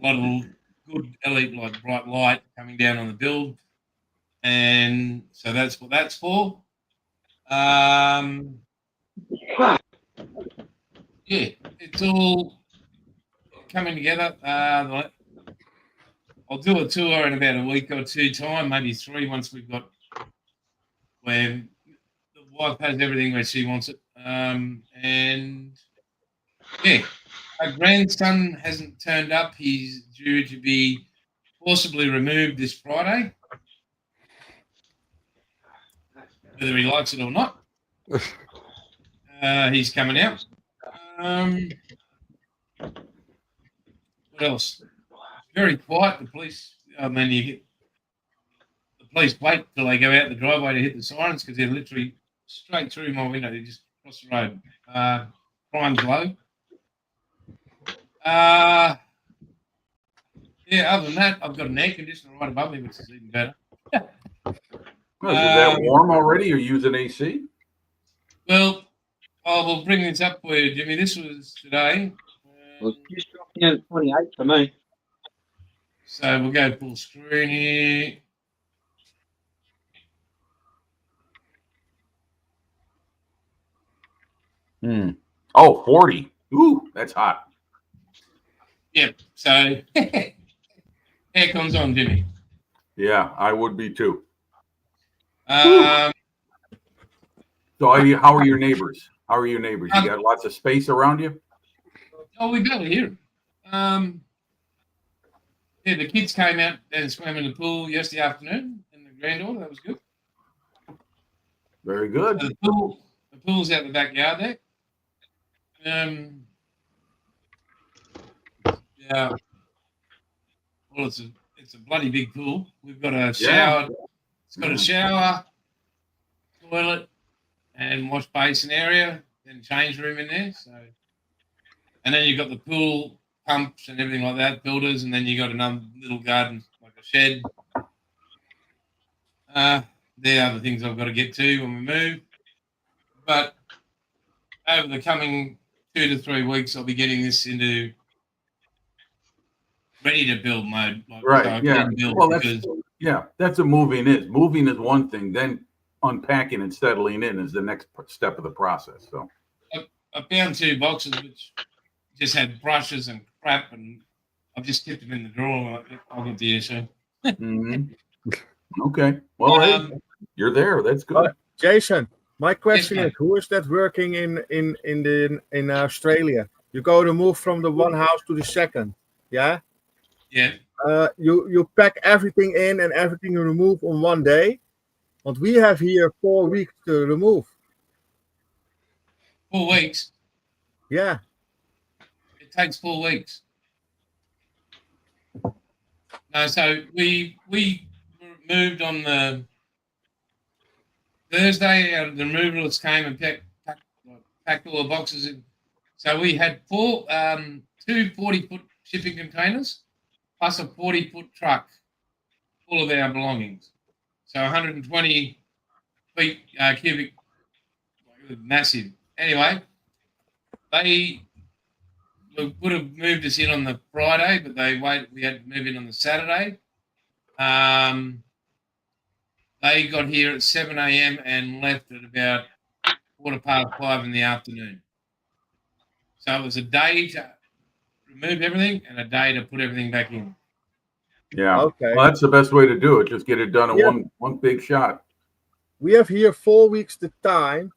lot of good LED, like bright light coming down on the build. And so that's what that's for. Yeah, it's all coming together. I'll do a tour in about a week or two time, maybe 3 once we've got where the wife has everything where she wants it. And yeah, our grandson hasn't turned up. He's due to be forcibly removed this Friday, whether he likes it or not. He's coming out. What else? It's very quiet. The police. I mean, the police wait till they go out the driveway to hit the sirens because they're literally straight through my window. They just cross the road. Crime's low. Yeah. Other than that, I've got an air conditioner right above me, which is even better. Is that warm already? You're using AC? Well, I will bring this up for you, Jimmy. This was today. Well, it's just dropped down to 28 for me. So we'll go full screen here. Oh, 40. Ooh, that's hot. Yep. So aircon's on, Jimmy. Yeah, I would be too. Um, So how are your neighbors? How are your neighbors? You got lots of space around you? oh, we barely hear him. Yeah, the kids came out and swam in the pool yesterday afternoon, and the granddaughter. That was good. Very good. The pool's out the backyard there. Yeah. Well, it's a bloody big pool. We've got a shower. It's got a shower, toilet, and wash basin area, then change room in there. So, and then you've got the pool pumps and everything like that, builders, and then you got another little garden like a shed. They're other things I've got to get to when we move. But over the coming 2 to 3 weeks, I'll be getting this into ready to build mode. Right. Yeah. Well, that's what moving is. Moving is one thing. Then unpacking and settling in is the next step of the process. So I found 2 boxes which just had brushes and crap, and I've just kept them in the drawer. I'll get to you soon. Okay. Well, hey, you're there. That's good. Jason, my question Yes, is, who is that working in Australia? You go to move from the one house to the second, yeah? Yeah. You pack everything in and everything you remove on one day. But we have here 4 weeks to remove. 4 weeks. Yeah. It takes 4 weeks. No, so we moved on the Thursday. The removalists came and packed all the boxes in. So we had 2 40-foot shipping containers plus a 40-foot truck full of our belongings. So 120 feet cubic, massive. Anyway, they would have moved us in on the Friday, but we had to move in on the Saturday. They got here at 7 a.m. and left at about 5:15 in the afternoon. So it was a day to remove everything and a day to put everything back in. Yeah. Okay. Well, that's the best way to do it. Just get it done in one big shot. We have here 4 weeks the time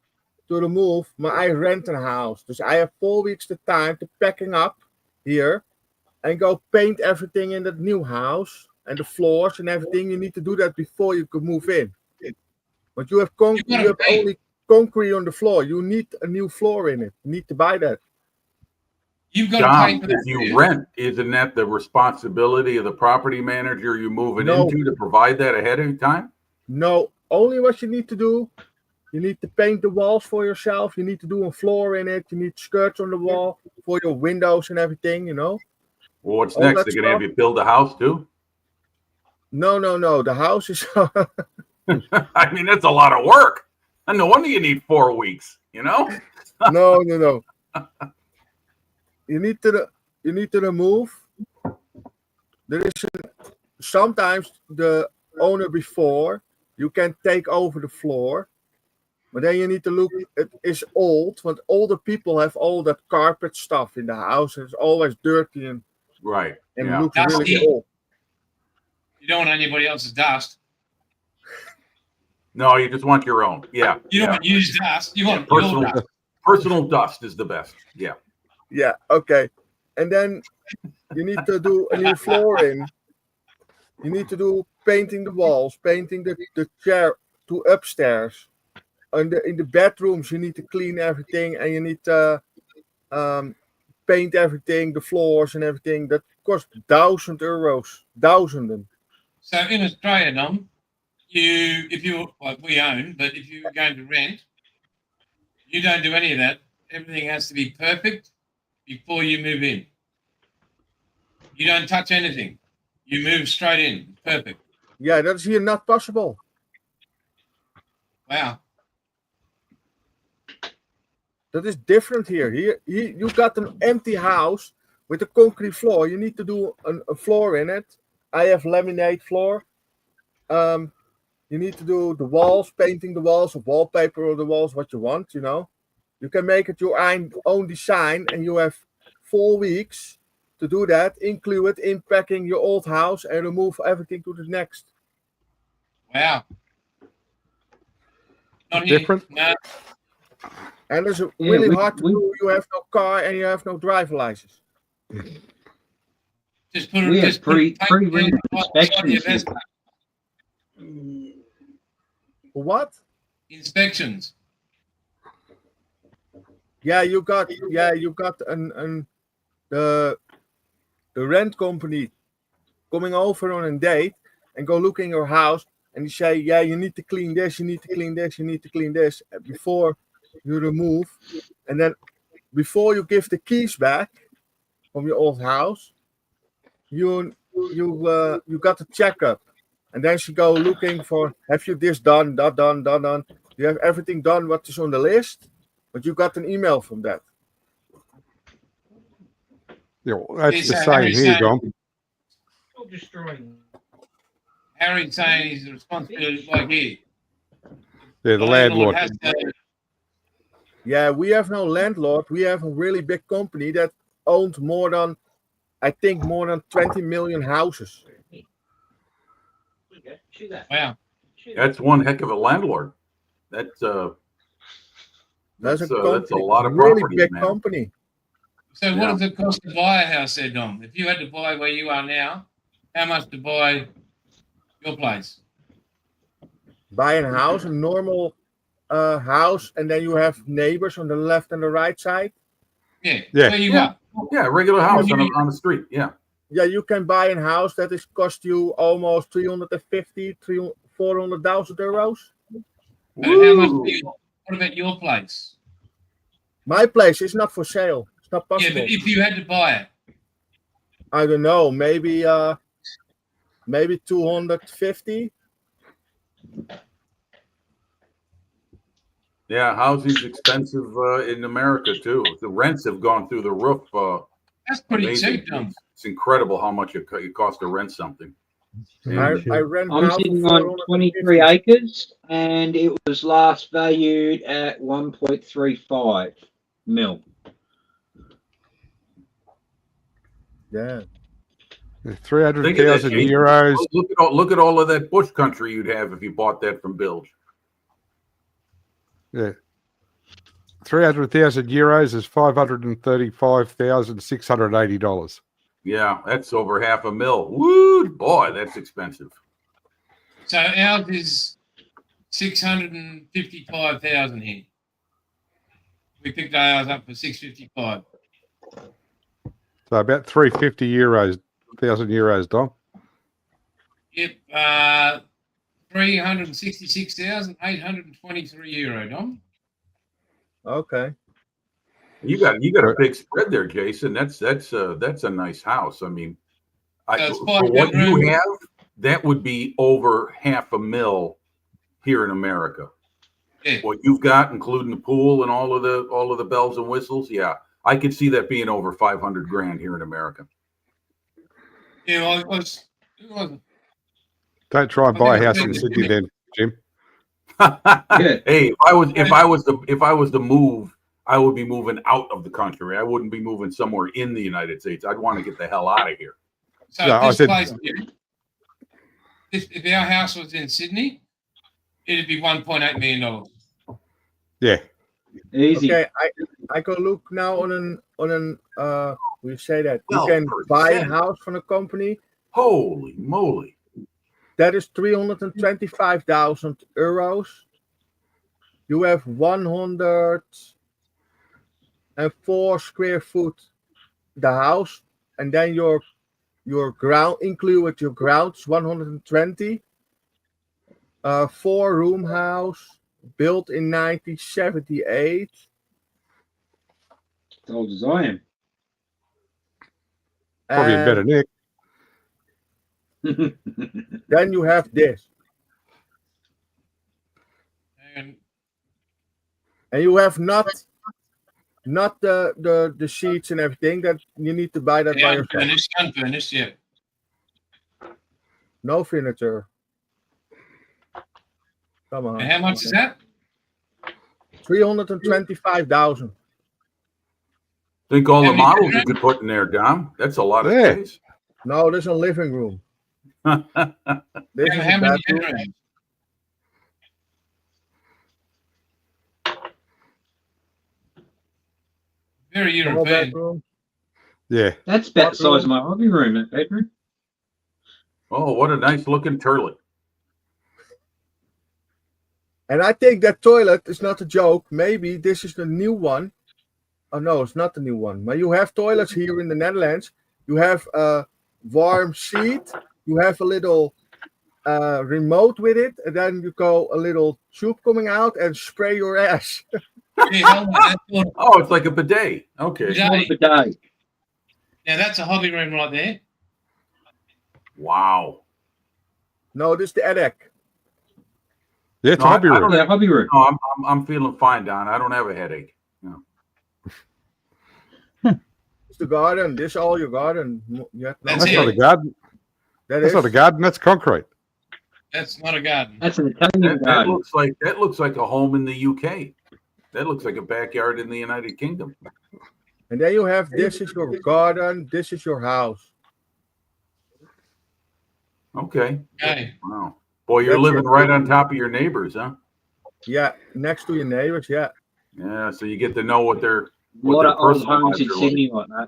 to remove, maar I rent a house. Dus I have 4 weeks the time to packing up here and go paint everything in that new house and the floors and everything. You need to do that before you can move in. But you have only concrete on the floor. You need a new floor in it. You need to buy that. You've got to pay John, for if that. you rent, isn't that the responsibility of the property manager you moving No. into to provide that ahead of time? No, only what you need to do. You need to paint the walls for yourself. You need to do a floor in it. You need skirts on the wall for your windows and everything, you know. Well, what's All next? that They're going to have stuff. you build a house too? No. The house is I mean, that's a lot of work. And no wonder you need 4 weeks, you know? no. You need to remove. There is sometimes the owner before you can take over the floor, But then you need to look, it is old, but older people have all that carpet stuff in the house. It's always dirty and Right. Yeah. looks really Dusty. old. You don't want anybody else's dust. No, you just want your own. Yeah. You don't yeah. want used dust. You want Personal, your dust. personal dust is the best. Yeah. Yeah, okay. And then you need to do a new flooring. You need to do painting the walls, painting the chair to upstairs. And in the bedrooms, you need to clean everything and you need to paint everything, the floors and everything. That costs €1,000. Thousands. So in Australia, Dom, if you like we own, but if you're going to rent, you don't do any of that. Everything has to be perfect before you move in. You don't touch anything. You move straight in. Perfect. Yeah, that's here not possible. Wow. That is different here. Here you got an empty house with a concrete floor. You need to do a floor in it. I have laminate floor. You need to do the walls, painting the walls, or wallpaper or the walls, what you want, you know. You can make it your own design, and you have 4 weeks to do that, include in packing your old house and remove everything to the next. Wow. Not here. Different? No. And it's Yeah, really hard to do. You have no car and you have no driver license. Just put it. We have Just put it- pre-rented inspections. Inspection. What? Inspections. Yeah, you got the rent company coming over on a date and go look in your house and you say, yeah, you need to clean this, you need to clean this, you need to clean this before you remove, and then before you give the keys back from your old house, you got the checkup, and then she go looking for, have you this done, that done, that done? You have everything done what is on the list, but you got an email from that. Yeah, well, that's Yes, the sir. same Harry here, saying- Dom. Harry's saying he's responsible like here. Yeah, the landlord. has to- Yeah, we have no landlord. We have a really big company that owns more than 20 million houses. Wow. That's one heck of a landlord. That's That's a that's a lot of really properties, big man. company. So Yeah. what does it cost to buy a house there, Dom? If you had to buy where you are now, how much to buy your place? Buy a house, a normal house, and then you have neighbors on the left and the right side. Yeah. Yeah. Where you Yeah. are. Yeah, regular house on the street. Yeah. Yeah, you can buy a house that is cost you almost 350, 400,000 euros. And how much Woo. do you, what about your place? My place is not for sale. It's not Yeah, possible. but if you had to buy it, I don't know. Maybe 250. Yeah, housing's expensive in America too. The rents have gone through the roof. that's pretty Amazing. cheap, Dom. It's incredible how much it costs to rent something. I rent I'm now for sitting on 23 450. acres and it was last valued at 1.35 mil. Yeah. 300,000 Jason. euros. Look at all of that bush country you'd have if you bought that from Bilge. Yeah. 300,000 euros is $535,680. Yeah, that's over $500,000. Woo, boy, that's expensive. So ours is 655,000 here. We picked ours up for 655. So about 350,000 euros, Dom. Yep, 366,823 euro, Dom. Okay. You got a big spread there, Jason. That's a nice house. I mean, So it's for five what you bedroom. have, that would be over $500,000 here in America. Yeah. What you've got, including the pool and all of the bells and whistles, yeah, I could see that being over 500 grand here in America. Yeah, well, it was Don't try and buy a think house it's in big. Sydney then, Jim. Hey, if I was to move, I would be moving out of the country. I wouldn't be moving somewhere in the United States. I'd want to get the hell out of here. So No, I this said- place here, if our house was in Sydney, it'd be $1.8 million. Yeah. Easy. Okay, I go look now on an we say that you Well, can buy a percent. house from a company Holy moly! that is 325,000 euros. You have 104 square foot the house, and then your ground include with your grounds 120. 4-room house built in 1978. As old as I am. Probably in And better nick. then you have this, And and you have not the sheets and everything that you need to buy that by yourself. unfurnished, yeah. No furniture. Come on. And how much is that? 325,000. Think all the How many models you bedrooms? could put in there, Dom. That's a lot of Yeah. space. No, there's a living room. This And is how a many bedroom. bedrooms? Very Small European. bedroom. Yeah. That's about the size of my hobby room, that bedroom. Oh, what a nice looking turlet. And I think that toilet is not a joke. Maybe this is the new one. Oh no, it's not the new one. But you have toilets here in the Netherlands. You have a warm seat. You have a little remote with it, and then you go a little tube coming out and spray your ass. Yeah, hold on, that's all- Oh, it's like a bidet. Okay. Yeah. Not a bidet. Now that's a hobby room right there. Wow. No, this is the attic. Yeah, it's No, a hobby I room. don't Not a hobby room. No, I'm feeling fine, Don. I don't have a headache. It's the garden. This is all your garden. Yeah, no, That's That's it. not a garden. that That's is not a garden. That's concrete. That's not a garden. That's an Italian That garden. looks like a home in the UK. That looks like a backyard in the United Kingdom. And then you have this is your garden. This is your house. Okay. Okay. Wow. Boy, you're That's living it. right on top of your neighbors, huh? Yeah, next to your neighbors. Yeah. Yeah. So you get to know what A their lot their of old personal homes lives in are like. Sydney like that.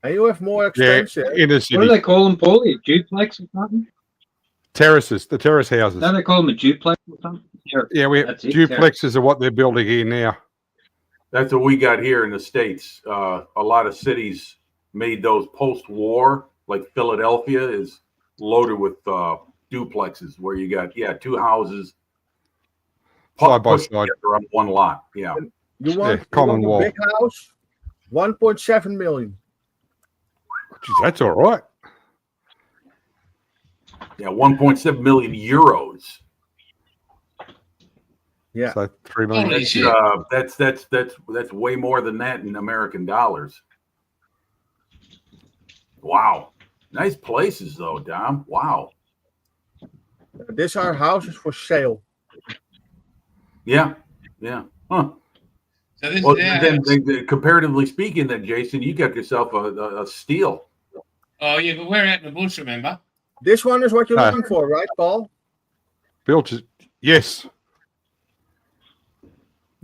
And you have more Yeah, expensive. inner What do city. they call them, Paulie? A duplex or something? Terraces, the terrace houses. Don't they call them a duplex or something? Yeah, we That's it, duplexes are what they're building here now. That's what we got here in the States. A lot of cities made those post-war, like Philadelphia is loaded with duplexes where you got, two houses Side by put side. together on one lot. Yeah. You want, Yeah, common you wall. want a big house? 1.7 million. Geez, that's all right. Yeah. 1.7 million euros. Yeah. So 3 million. Holy shit. That's way more than that in American dollars. Wow. Nice places though, Dom. Wow. These are houses for sale. Yeah. Yeah. Huh. So this Well, is our then, house. comparatively speaking, then Jason, you got yourself a steal. Oh yeah, but we're out in the bush, remember? This one is what you're No. looking for, right, Paul? Built it. Yes.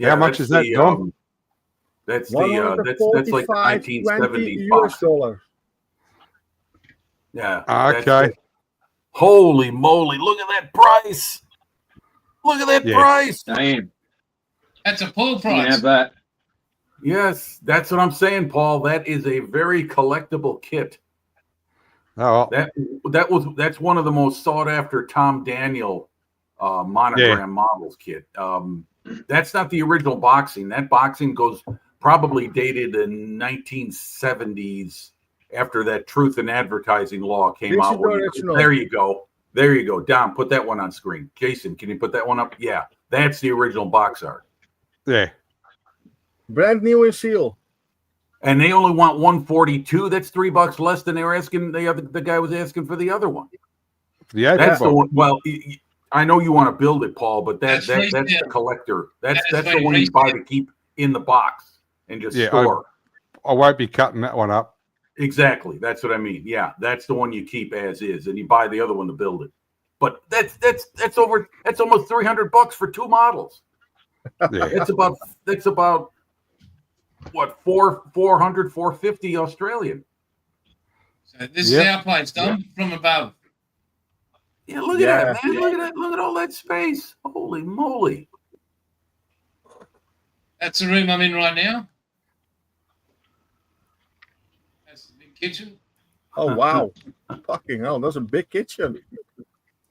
How much that's is that, the, Dom? That's that's like the 1970 US 1975. dollars. Yeah. that's Okay. it. Holy moly! Look at that price. Look at that Yeah. price. Damn. That's a full You can price. have that. Yes, that's what I'm saying, Paul. That is a very collectible kit. Oh, well, That's one of the most sought after Tom Daniel monogram models kit. That's not the original boxing. That boxing goes probably dated in 1970s after that Truth in Advertising law came This out. is where the you- original. there you go. There you go. Dom, put that one on screen. Jason, can you put that one up? Yeah, that's the original box art. yeah. Brand new in seal. And they only want 142. That's $3 less than they were asking. The guy was asking for the other one. The April That's the box. one. Well, I know you want to build it, Paul, but that's That's the resale. collector. That's That is the one you resale. buy to keep in the box and just Yeah, store. I won't be cutting that one up. Exactly. That's what I mean. Yeah, that's the one you keep as is, and you buy the other one to build it. But that's almost $300 for 2 models. Yeah. That's about what 450 Australian. So this Yep. is our place, Dom, from above. Yeah, look Yeah. at that, man. Look at that. Look at all that space. Holy moly. That's the room I'm in right now. That's the big kitchen. Oh wow. Fucking hell, that's a big kitchen.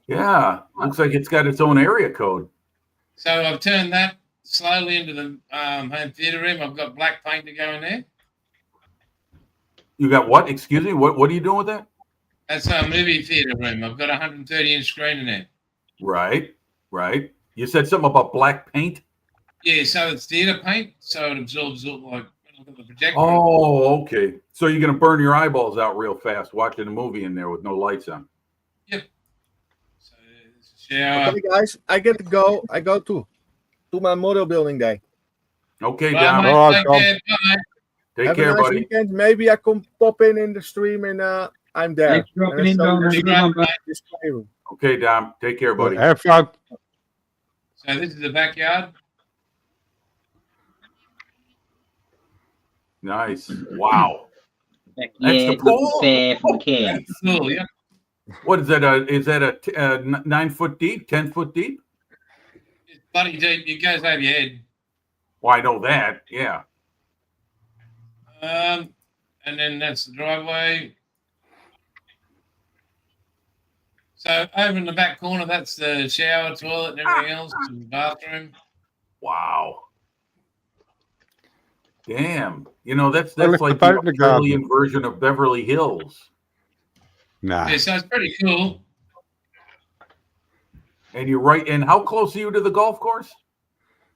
Yeah. Looks like it's got its own area code. So I've turned that slowly into the home theatre room. I've got black paint to go in there. You got what? Excuse me? What are you doing with that? That's our movie theatre room. I've got a 130-inch screen in there. Right. You said something about black paint? Yeah, so it's theatre paint, so it absorbs all, like, when I look at the projector. Oh, okay. So you're gonna burn your eyeballs out real fast watching a movie in there with no lights on. So there's a shower. Okay, guys, I get to go. I go to my model building day. Okay, Right, Dom. mate, All right, take Dom. care. Bye. Take Have care, a nice buddy. weekend. Maybe I can pop in the stream and I'm there. Thanks for dropping in, And Dom. so- Have a good one, bud. This playroom. Okay, Dom. Take care, buddy. Have fun. So this is the backyard. Nice. Wow. Yeah, the pool? looking fair from the care. Cool, yeah. What is that? Is that a 9 foot deep, 10 foot deep? It's bloody deep. It goes over your head. Well, I know that. Yeah. And then that's the driveway. So over in the back corner, that's the shower, toilet, and everything else, and the bathroom. Wow. Damn. You know, that's Well, look, like the the boat in the garden. Australian version of Beverly Hills. Nah. Yeah, so it's pretty cool. And you're right. And how close are you to the golf course?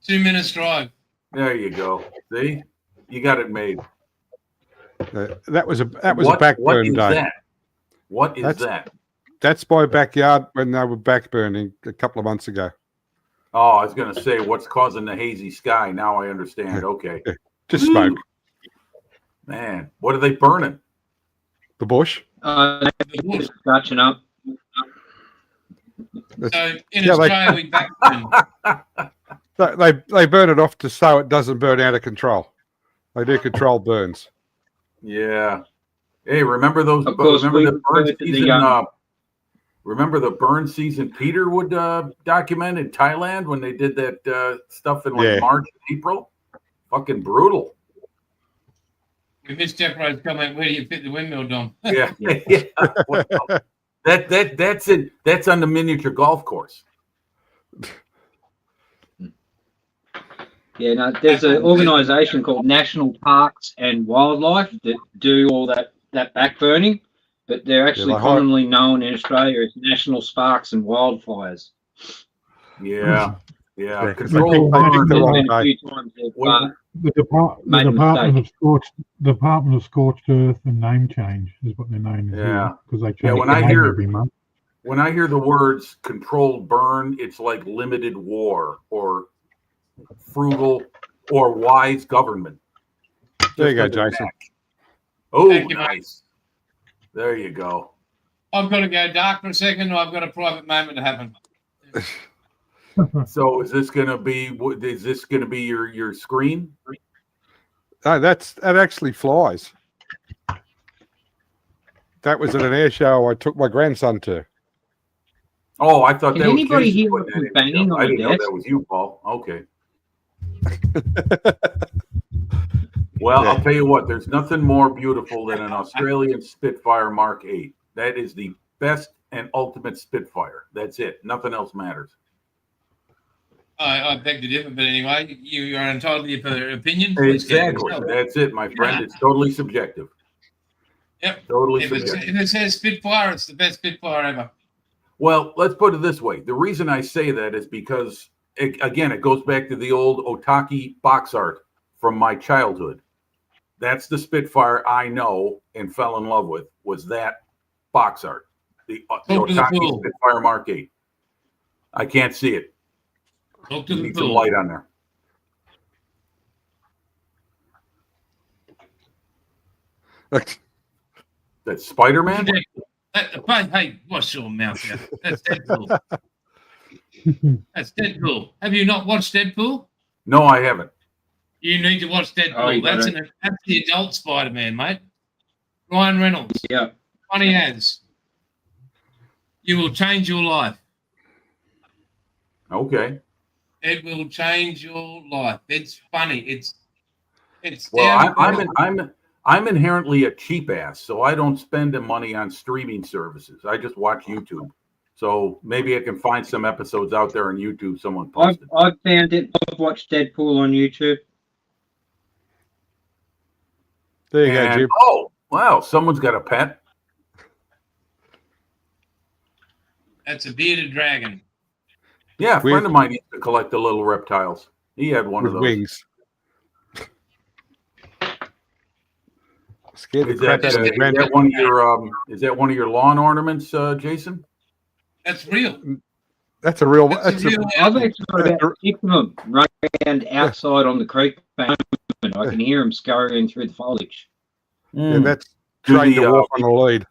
2 minutes drive. There you go. See? You got it made. That was a What backburn is day. that? What is That's- that? That's my backyard when they were backburning a couple of months ago. Oh, I was going to say, what's causing the hazy sky? Now I understand. Okay. Just smoke. Man, what are they burning? The bush. Just scratching up. So in Yeah, Australia, we backburn. They burn it off so it doesn't burn out of control. They do control burns. Yeah. Hey, remember those? Of course, remember we the burn refer to the, season? Remember the burn season Peterwood document in Thailand when they did that stuff in like Yeah. March, April? Fucking brutal. We missed Jeff Rowe's comment. Where do you fit the windmill, Dom? Yeah. Yeah. Well, that's it. That's on the miniature golf course. Yeah, no, there's an organisation called National Parks and Wildlife that do all that backburning, but they're actually like- commonly known in Australia as National Sparks and Wildfires. Yeah. Yeah. Yeah. Control I think burn. they're There's wrong been a day. few times they've, Well, The, Made a Department of Scorched Earth and name change is what their name is. Yeah. Because they change Yeah, when the I name hear- every month. when I hear the words controlled burn, it's like limited war or frugal or wise government. There you go, Just like a Jason. Mac. Oh, Thank you, mate. nice. There you go. I've got to go dark for a second, or I've got a private moment to happen. So is this gonna be? Is this gonna be your screen? No, that actually flies. That was at an air show I took my grandson to. Oh, I thought Can that was anybody Jason hear putting us that in. banging on I the didn't know desk? that was you, Paul. Okay. Well, I'll tell you what. There's nothing more beautiful than an Australian Spitfire Mark 8. That is the best and ultimate Spitfire. That's it. Nothing else matters. I beg to differ, but anyway, you are entitled to your opinion. Please keep it Exactly. yourself. That's it, my friend. It's totally subjective. Yep. Totally If subjective. it says Spitfire, it's the best Spitfire ever. Well, let's put it this way. The reason I say that is because, it goes back to the old Otaki box art from my childhood. That's the Spitfire I know and fell in love with, was that box art. The Talk to the Otaki fool. Spitfire Mark 8. I can't see it. Look to the Need some pool. light on there. That's Spider-Man? Hey, wash your mouth out. That's Deadpool. That's Deadpool. Have you not watched Deadpool? No, I haven't. You need to watch Deadpool. Oh, you that's gotta- that's the adult Spider-Man, mate. Ryan Reynolds. Yeah. Funny as. You will change your life. Okay. It will change your life. It's funny. It's Well, down- I'm inherently a cheap ass, so I don't spend the money on streaming services. I just watch YouTube. So maybe I can find some episodes out there on YouTube someone posted. I've found it. I've watched Deadpool on YouTube. There you go, And- Jim. oh, wow, someone's got a pet. That's a bearded dragon. Yeah, a With- friend of mine used to collect the little reptiles. He had one With of those. wings. Scared the Is crap that, out of the is grand. that one of your is that one of your lawn ornaments, Jason? That's real. That's a real. That's That's a a, real I've animal. actually got about 6 of them running around outside on the creek bank. I can hear them scurrying through the foliage. yeah, that's Do trained the, to walk on a lead.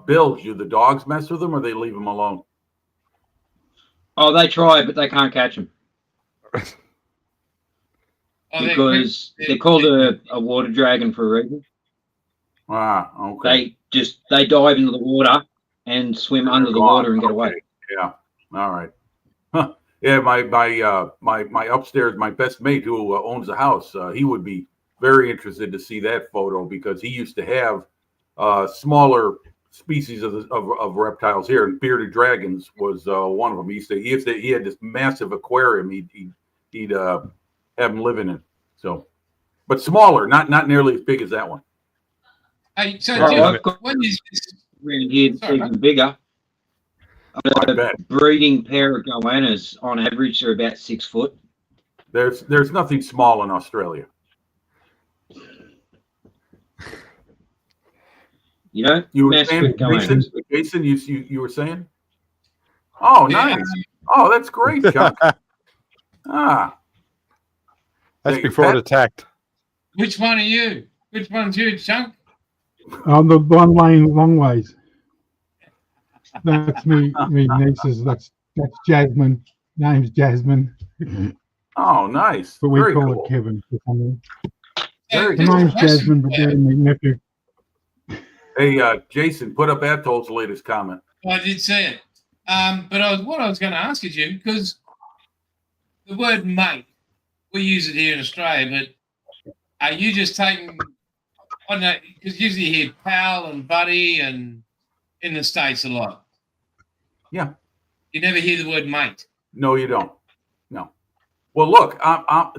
Bill, do the dogs mess with them or they leave them alone? Oh, they try, but they can't catch them Oh, they're because quick. they're called a water dragon for a reason. Ah, okay. They dive into the water and swim under the water and get away. Okay, yeah. All right. Huh. Yeah, my upstairs, my best mate who owns the house, he would be very interested to see that photo because he used to have smaller species of reptiles here, and bearded dragons was one of them. He had this massive aquarium. He'd have them living in. So, but smaller, not nearly as big as that one. Hey, so Oh, Jim, I've got when is this? around here that's Sorry, even bigger. I A bet breeding pair of goannas on average are about 6 foot. there's nothing small in Australia. You know, You were massive saying, goannas. Jason, you were saying? Oh, Yeah. nice. Oh, that's great, Chuck. Ah, That's Yeah, your before pet? it attacked. Which one are you? Which one's you, Chunk? The one laying long ways. That's me nieces. That's Jasmine. Name's Jasmine, oh, nice. but we Very call cool. it Kevin for some reason. Very The cool. name's Jasmine, but they're my nephew. Hey, Jason, put up Atol's latest comment. I did see it. But what I was going to ask you, Jim, because the word mate, we use it here in Australia, but are you just taking, I don't know, because usually you hear pal and buddy and in the States a lot. Yeah. You never hear the word mate. No, you don't. No. Well, look,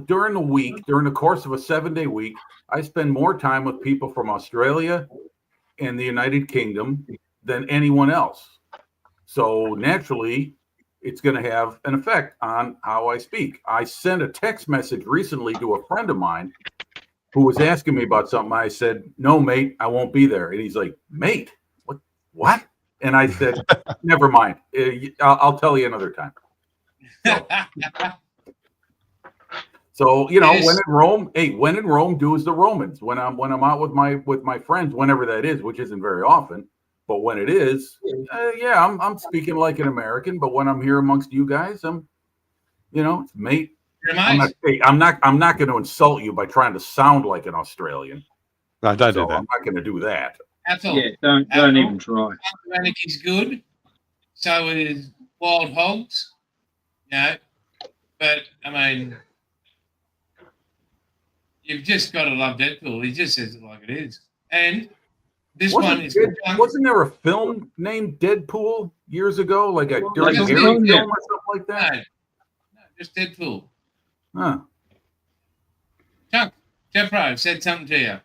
during the week, during the course of a 7-day week, I spend more time with people from Australia and the United Kingdom than anyone else. So naturally, it's going to have an effect on how I speak. I sent a text message recently to a friend of mine who was asking me about something. I said, "No, mate, I won't be there." And he's like, "Mate, what?" And I said, "Never mind. I'll tell you another time." So Yes. when in Rome, do as the Romans. When I'm out with my friends, whenever that is, which isn't very often, but when it is, I'm speaking like an American. But when I'm here amongst you guys, I'm, it's mate. You're a I'm mate. not going to insult you by trying to sound like an Australian. No, don't So do that. I'm not going to do that. That's all. Yeah, don't even try. Organic is good. So is wild hogs. But I mean, you've just got to love Deadpool. He just says it like it is. And this one is Wasn't there a film named Deadpool years ago, like a Dirty Like a Harry film, film yeah. or something like that? no, just Deadpool. Huh. Chuck, Jeffro said something to you.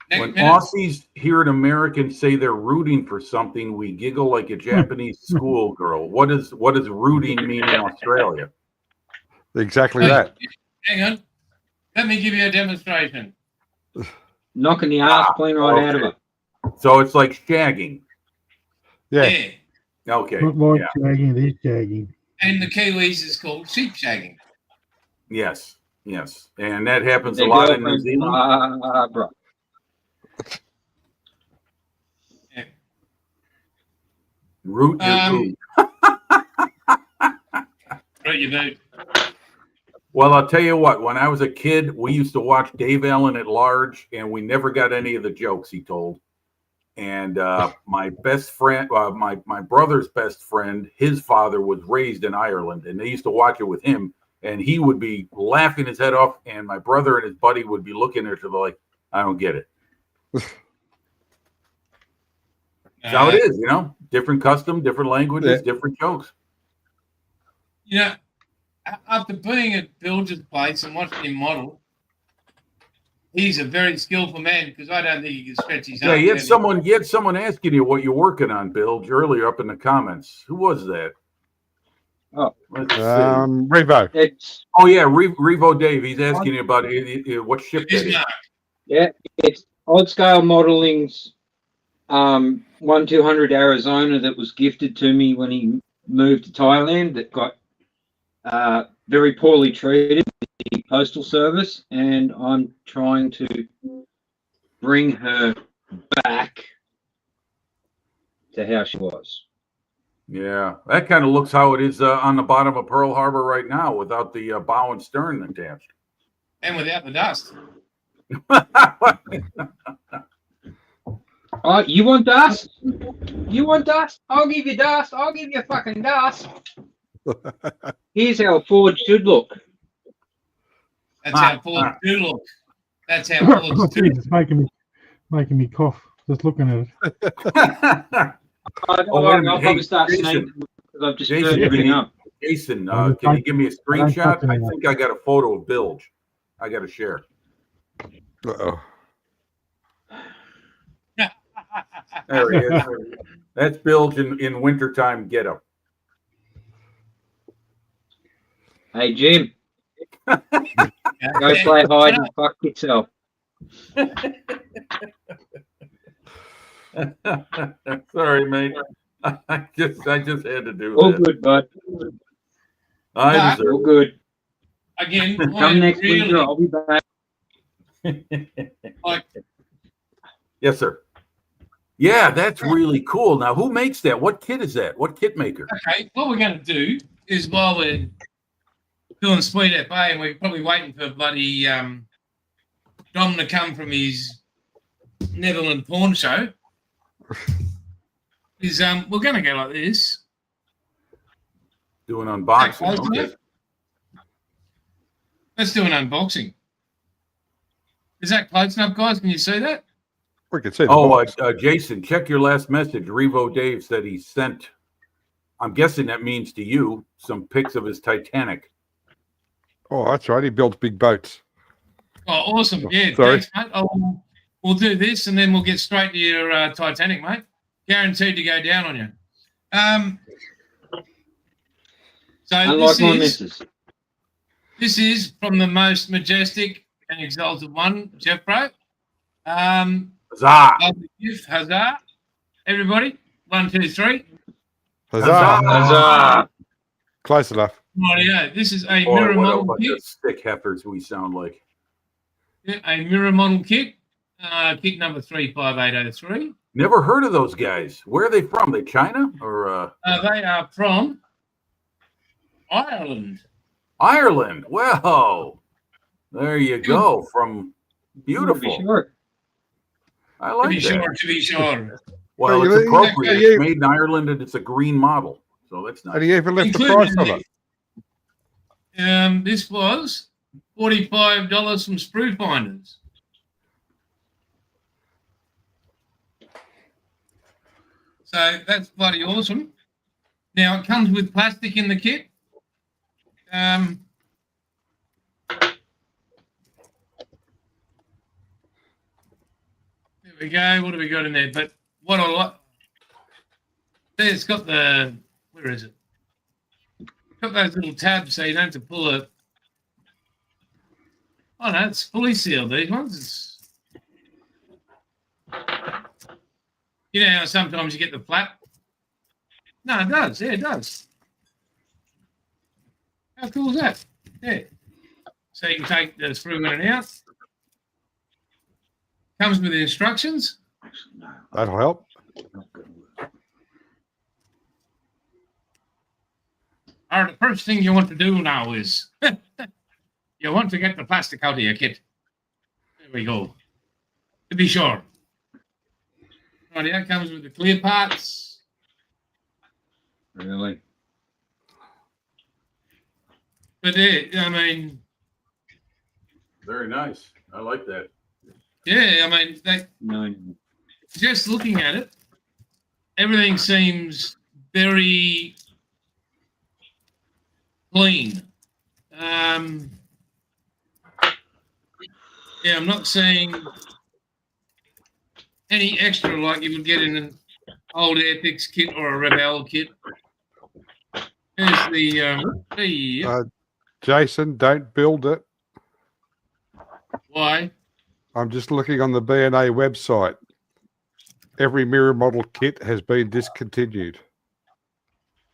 Next When minute. Aussies hear an American say they're rooting for something, we giggle like a Japanese schoolgirl. What does rooting mean in Australia? Exactly Hey, that. Hang on. Let me give you a demonstration. Knocking the ass clean right out of okay. it. So it's like shagging. Yeah. Okay. Not like Yeah. shagging, it is shagging. And the Kiwis is called sheep shagging. Yes. Yes. And that happens a Their lot in New girlfriend's Zealand. Barbara. Root your Um, boot. Right, you boot. Well, I'll tell you what, when I was a kid, we used to watch Dave Allen at Large, and we never got any of the jokes he told. And my best friend, my brother's best friend, his father was raised in Ireland, and they used to watch it with him, and he would be laughing his head off, and my brother and his buddy would be looking at each other like, I don't get it. That's how it is, you know? Different custom, different languages, different jokes. You know, after being at Bilge's place and watching him model, he's a very skillful man because I don't think he can stretch his Yeah, arms. you had someone asking you what you're working on, Bill, earlier up in the comments. Who was that? Oh. Let's see. Revo. It's Oh yeah, Revo Dave. He's asking you about what ship that is. Bismarck. yeah, it's Odd Scale Modeling's 1200 Arizona that was gifted to me when he moved to Thailand. That got very poorly treated by the postal service, and I'm trying to bring her back to how she was. Yeah, that kind of looks how it is on the bottom of Pearl Harbor right now, without the bow and stern attached. And without the dust. Oh, you want dust? You want dust? I'll give you dust. I'll give you fucking dust. Here's how a Ford should look. That's how Fords do look. That's how Fords do. It's making me cough just looking at it. Oh, wait a minute. I'll Hey, probably start Jason. sneezing because I've just Jason, turned everything up. Jason, I don't can you think- give me a don't screenshot? think I so. think I got a photo of Bilge. I got to share. Uh-oh. There he is. That's Bilge in wintertime get up. Hey, Jim, go play hide and fuck yourself. Sorry, mate. I just had to do All that. good, bud. I All deserve good. Again, Come next winter, I'll be back. like Yes, sir. Yeah, that's really cool. Now, who makes that? What kit is that? What kit maker? okay, what we're going to do is while we're doing Sweet FA and we're probably waiting for bloody Dom to come from his Netherlands porn show, is we're going to go like this. Doing unboxing. Okay, Okay. Let's do an unboxing. Is that close enough, guys? Can you see that? We can see the Oh, box. Jason, check your last message. Revo Dave said he sent, I'm guessing that means to you, some pics of his Titanic. Oh, that's right. He builds big boats. Oh, awesome. Yeah, Sorry. thanks, mate. We'll do this and then we'll get straight to your Titanic, mate. Guaranteed to go down on you. So Unlike my missus. this is from the most majestic and exalted one, Jeff Bro. Huzzah! Lovely gift, huzzah. Everybody, 1, 2, 3. Huzzah. Huzzah! Close enough. Rightio. This is a Boy, mirror what a model bunch kit. of stick heifers we sound like. Yeah, a mirror model kit. Kit number 35803. Never heard of those guys. Where are they from? They China or They are from Ireland. Ireland? Well, there you go. From beautiful. Sure. I To like be that. sure, to be sure. Well, Hey, it's you- appropriate. you- It's made in Ireland and it's a green model, so that's And nice. he even left the Included price of it. This was $45 from Sprue Finders. So that's bloody awesome. Now it comes with plastic in the kit. There we go. What have we got in there? But what I like, there it's got the, where is it? Got those little tabs so you don't have to pull it. Oh no, it's fully sealed. These ones. You know how sometimes you get the flap No, it does. Yeah, it does. How cool is that? Yeah. So you can take the screw in and out. Comes with the instructions. Actually, no. That'll help. Not gonna work. All right, the first thing you want to do now is you want to get the plastic out of your kit. There we go. To be sure. Right, that comes with the clear parts. Really? But I mean, Very nice. I like that. yeah, I mean, No. just looking at it, everything seems very clean. Yeah, I'm not seeing any extra like you would get in an old Airfix kit or a Rebel kit. There's the Jason, don't build it. why? I'm just looking on the B&A website. Every mirror model kit has been discontinued.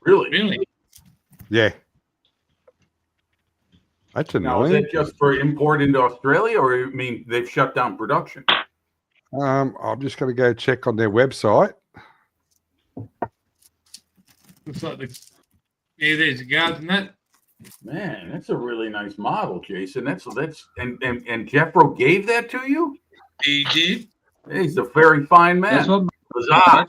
Really? Really? Yeah. That's Now, is annoying. that just for import into Australia, or you mean they've shut down production? I'm just going to go check on their website. Looks like yeah, there's a guard and that. Man, that's a really nice model, Jason. And Jeffro gave that to you? He did. He's a very fine man. That's what. Huzzah.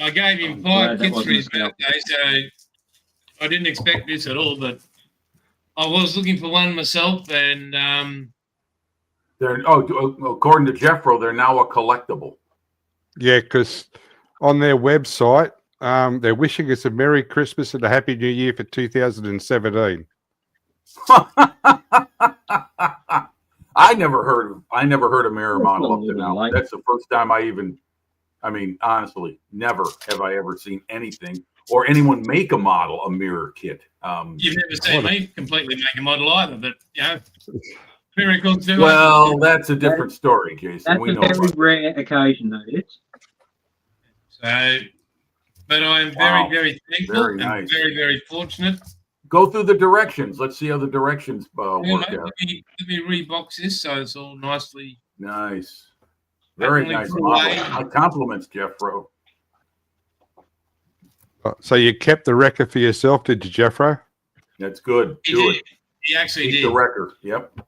I gave him I'm 5 glad that kits for wasn't his a scalp. birthday, so I didn't expect this at all. But I was looking for one myself, and According to Jeffro, they're now a collectible. Yeah, because on their website, they're wishing us a Merry Christmas and a Happy New Year for 2017. I never heard a mirror model up to now. That's the first time honestly, never have I ever seen anything or anyone make a model, a mirror kit. you've never seen me completely make a model either. But miracles do. Well, that's a different story, Jason. That's We a know very about rare occasion, though. It's So, but I'm Wow. very thankful Very and nice. very, very fortunate. Go through the directions. Let's see how the directions Yeah, work mate, out. let me rebox this so it's all nicely. Nice. Very Definitely nice cool model. way. My compliments, Jeffro. So you kept the wrecker for yourself, did you, Jeffro? That's good. He Do did. it. He actually Keep did. the record. Yep.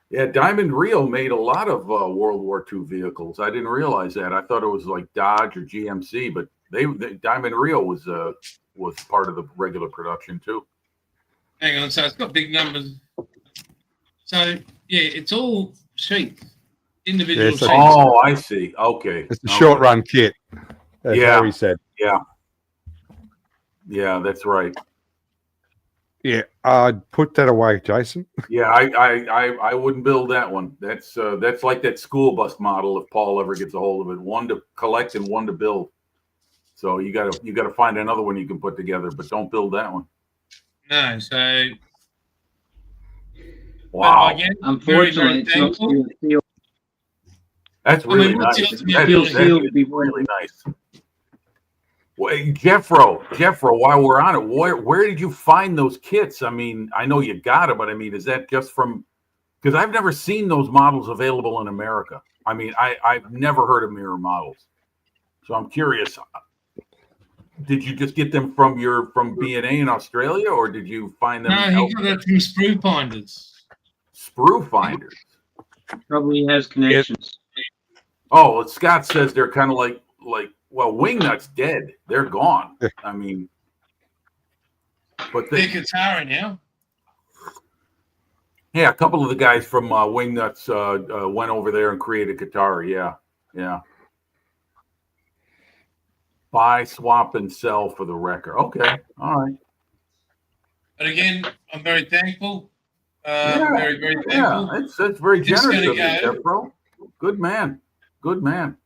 Yeah, Diamond Rio made a lot of World War II vehicles. I didn't realize that. I thought it was like Dodge or GMC, but Diamond Rio was part of the regular production too. Hang on, so it's got big numbers. So yeah, it's all sheets, individual Yeah, sheets. so- Oh, I see. Okay. It's a short run kit. As Yeah. Harry said. Yeah, that's right. Yeah, I'd put that away, Jason. Yeah, I wouldn't build that one. That's like that school bus model if Paul ever gets a hold of it. One to collect and one to build. So you gotta find another one you can put together, but don't build that one. No, so Wow, but again, unfortunately, it's not thankful. steel. that's I mean, really what's nice. the ultimate That Steel is, feeling? steel that would be is really nice. Well, hey, Jeffro, while we're on it, where did you find those kits? I mean, I know you got it, but I mean, is that just from? Because I've never seen those models available in America. I mean, I've never heard of mirror models, so I'm curious. Did you just get them from B&A in Australia, or did you find them? No, he got that from Sprue Finders. Sprue finders. Probably has connections. Oh, well, Scott says they're kind of like well, Wingnut's dead. They're gone. I mean, but They're Qatari now. yeah, a couple of the guys from Wingnuts went over there and created Qatari. Yeah. Buy, swap, and sell for the wrecker. Okay, all right. But again, I'm very thankful. Yeah, Very, very Yeah, thankful. that's very Just generous gonna of you, go. Jeff, bro. Good man. I'm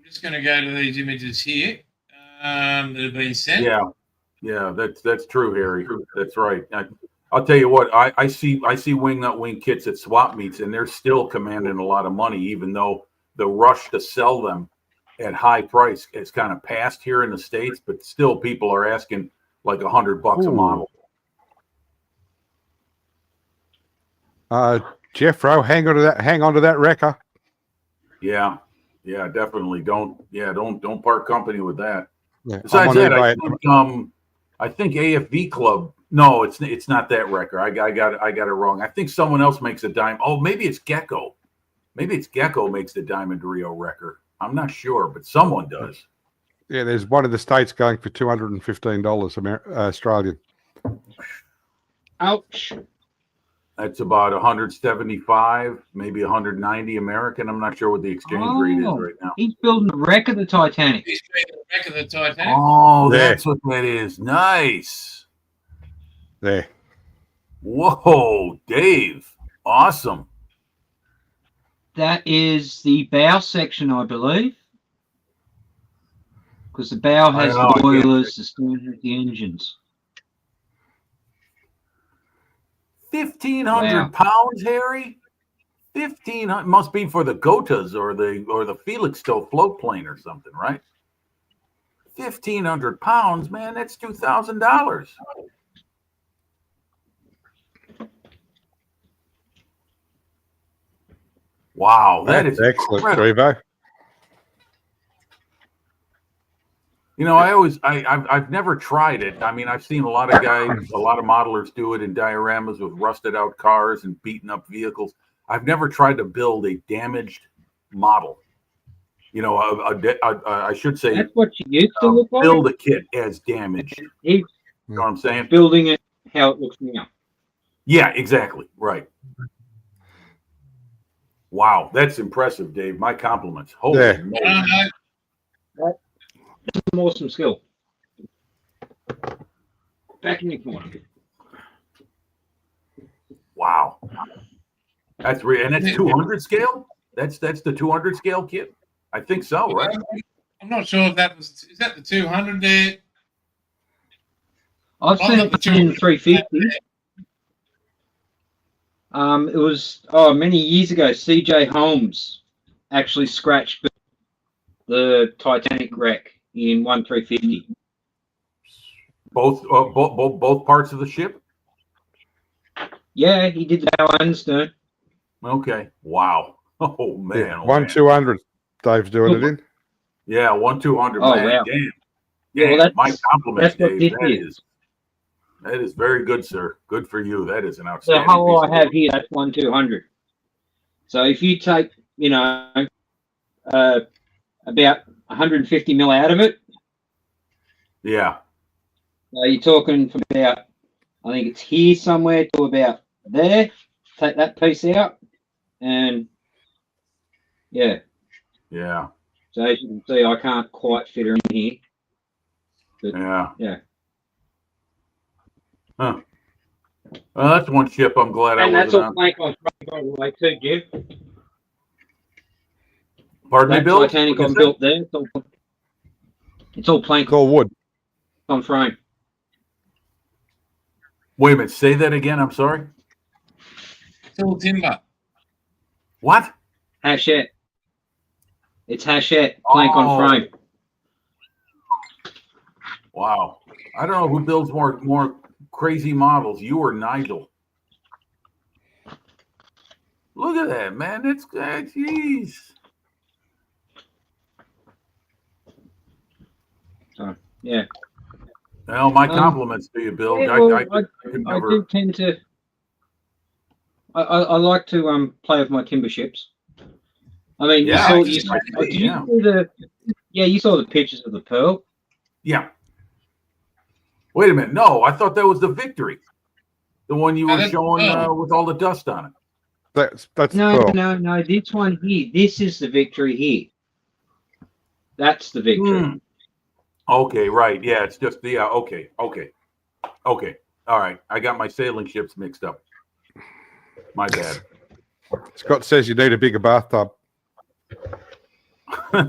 just going to go to these images here that have been sent. Yeah, that's true, Harry. That's right. I'll tell you what, I see Wingnut Wing kits at swap meets, and they're still commanding a lot of money, even though the rush to sell them at high price. It's kind of passed here in the States, but still people are asking like $100 a Ooh. model. Jeffro, hang on to that wrecker. Yeah, definitely. Don't part company with that. Yeah, Besides I'm on that, eBay. I think AFV Club. No, it's not that wrecker. I got it wrong. I think someone else makes a diamond. Oh, maybe it's Gecko. Maybe it's Gecko makes the Diamond Rio wrecker. I'm not sure, but someone does. Yeah, there's one in the States going for $215 Australian. Ouch. That's about 175, maybe 190 American. I'm not sure what the exchange rate is Oh. right now. He's building the wreck of the Titanic. He's been in the back of the Titanic. Oh, Yeah. that's what that is. Nice. There. Whoa, Dave. Awesome. That is the bow section, I believe. Because the bow has I know, the I can't boilers, the stern has the engines. 1,500 Wow. pounds, Harry. 1,500 must be for the Gotas or the Felixstowe float plane or something, right? 1,500 pounds, man. That's $2,000. Wow, That's excellent, incredible. Trevo. You know, I've never tried it. I mean, I've seen a lot of guys, a lot of modelers do it in dioramas with rusted out cars and beaten up vehicles. I've never tried to build a damaged model. You know, I should say That's what you used to look like. build a kit as damaged. He's You know what I'm saying? building it how it looks now. Yeah, exactly. Right. Wow, that's impressive, Dave. My compliments. Holy Yeah. moly. Some awesome skill. Back in your corner. Wow. That's and that's 200 scale? That's the 200 scale kit? I think so, right? I'm not sure if is that the 200 there? I've seen it in 350. It was many years ago. CJ Holmes actually scratched the Titanic wreck in 1/350. Both parts of the ship? Yeah, he did the bow and stern. Okay. Wow. Oh man. Yeah, oh, 1-200. Dave's doing it in. Yeah, 1-200. Oh, man. wow. Damn. Yeah, well, Damn. My compliments, that's what Dave. this That is very good, sir. Good for you. That is an The outstanding. hole piece I of have work. here, that's 1/200. So if you take, about 150 mil out of it, Yeah. you're talking from about, I think it's here somewhere to about there. Take that piece out, and yeah. Yeah. So as you can see, I can't quite fit her in here. Yeah. Yeah. Huh. Well, that's one ship I'm glad And I that's wasn't all on. plank on frame, by the way, too, Jim. Pardon me, That Bill? Titanic What'd I you say? built there, it's all plank It's all wood. on frame. Wait a minute. Say that again. I'm sorry. It's all timber. What? Hachette. It's hachette, plank on frame. Wow. I don't know who builds more crazy models, you or Nigel. Look at that, man. That's jeez. Yeah. Well, my compliments to you, Bill. Yeah, I well, could I never. do tend to. I like to play with my timber ships. I mean, Yeah, you saw did you see the you saw the pictures of the Pearl. Yeah. Wait a minute. No, I thought that was the Victory, the one you were showing with all the dust on it. That's No, Pearl. no. This one here. This is the Victory here. That's the Victory. Okay, right. Yeah, it's just the okay. All right. I got my sailing ships mixed up. My bad. Scott says you need a bigger bathtub. I've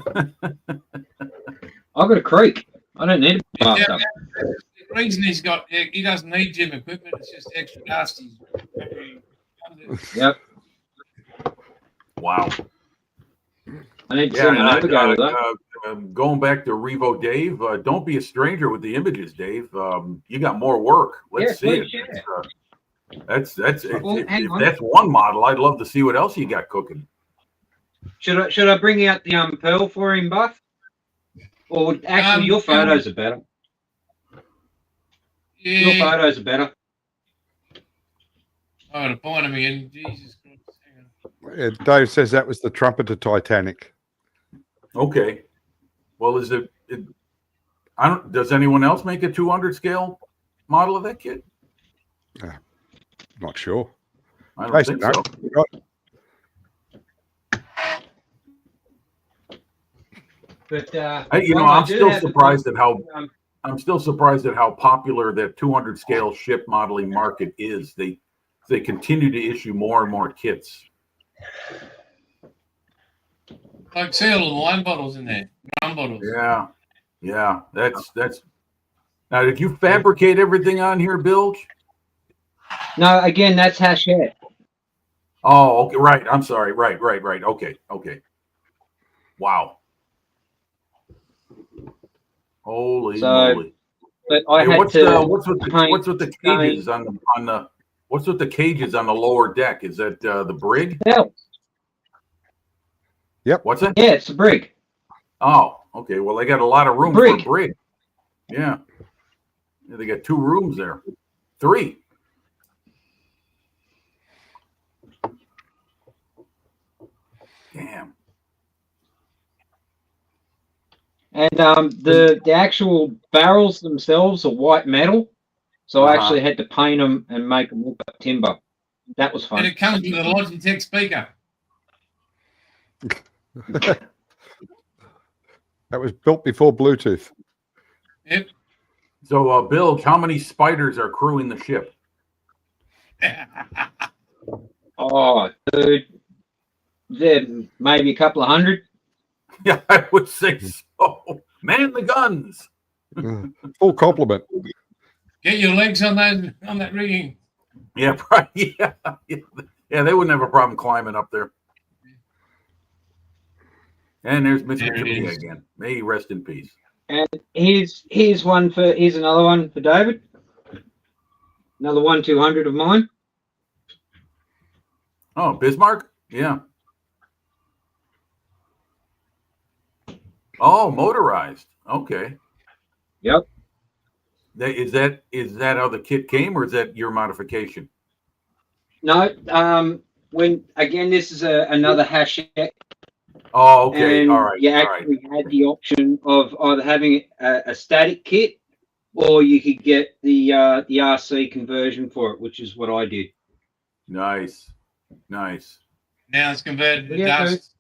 got a creek. I don't need a bathtub. The reason he doesn't need gym equipment, it's just extra dust. Yep. Wow. I need to send an navigator though. going back to Revo Dave, don't be a stranger with the images, Dave. You got more work. Let's see please it. share. That's Well, hang if on. that's one model, I'd love to see what else you got cooking. Should I bring out the Pearl for him, Buff? Or actually, your photos are better. Your Yeah. photos are better. Oh, the point of me, and Jesus Christ. Hang on. Dave says that was the trumpeter Titanic. Okay. Well, is it? I don't. Does anyone else make a 200 scale model of that kit? Not sure. I don't Jason, think so. no. But I'm still surprised at how popular that 200 scale ship modeling market is. They continue to issue more and more kits. Like, see all the wine bottles in there. Rum bottles. Yeah. That's. Now, did you fabricate everything on here, Bilge? No, again, that's Hachette. Oh, okay, right. I'm sorry. Right. Okay. Wow. Holy moly! But I Hey, had what's to. with the cages on the what's with the cages on the lower deck? Is that the brig? Hell, What's that? yeah, it's a brig. Oh, okay. Well, they got a lot of room Brig. for a brig. Yeah, they got 2 rooms there. 3. Damn. And the actual barrels themselves are white metal, so I actually had to paint them and make them look like timber. That was And fun. it comes with a Logitech speaker. That was built before Bluetooth. Yep. So, Bilge, how many spiders are crewing the ship? Oh, dude, there maybe a couple of hundred. Yeah, I would say so. Man the guns. Full compliment. Get your legs on that rigging. Yeah, right. Yeah, they wouldn't have a problem climbing up there. And there's Mr. There it Tamia is. again. May he rest in peace. And here's another one for David. Another 1/200 of mine. Oh, Bismarck? Yeah. Oh, motorized. Okay. Yep. Is that how the kit came, or is that your modification? No, when again, this is another Hachette. Oh, okay. And All right. you All right. actually had the option of either having a static kit, or you could get the RC conversion for it, which is what I did. Nice. Now it's converted to Yeah, dust.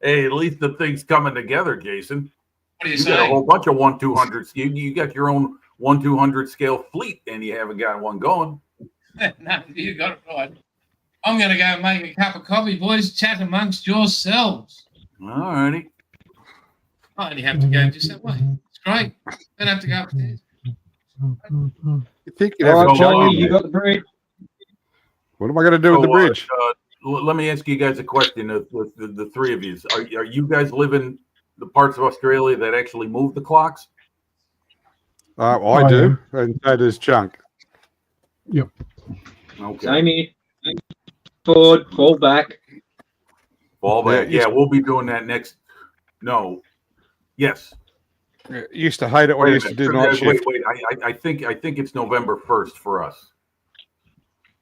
Hey, at least the thing's coming together, Jason. What are you You got a saying? whole bunch of 1/200. You got your own 1/200 scale fleet, and you haven't got one going. No, you got it right. I'm going to go and make a cup of coffee, boys. Chat amongst yourselves. All righty. I only have to go just that way. It's great. Don't have to go upstairs. You think you'd All have right, a Paulie, job? you got the bridge. What am I going to do with the bridge? Let me ask you guys a question. With the 3 of you, are you guys living the parts of Australia that actually move the clocks? I do, and so does Chunk. Yep. Okay. Same here. Forward, fall back. Fall back. Yeah, Yeah, we'll be doing that next. No. Yes. Used to hate it when I used to do night shift. Wait. I think it's November 1st for us.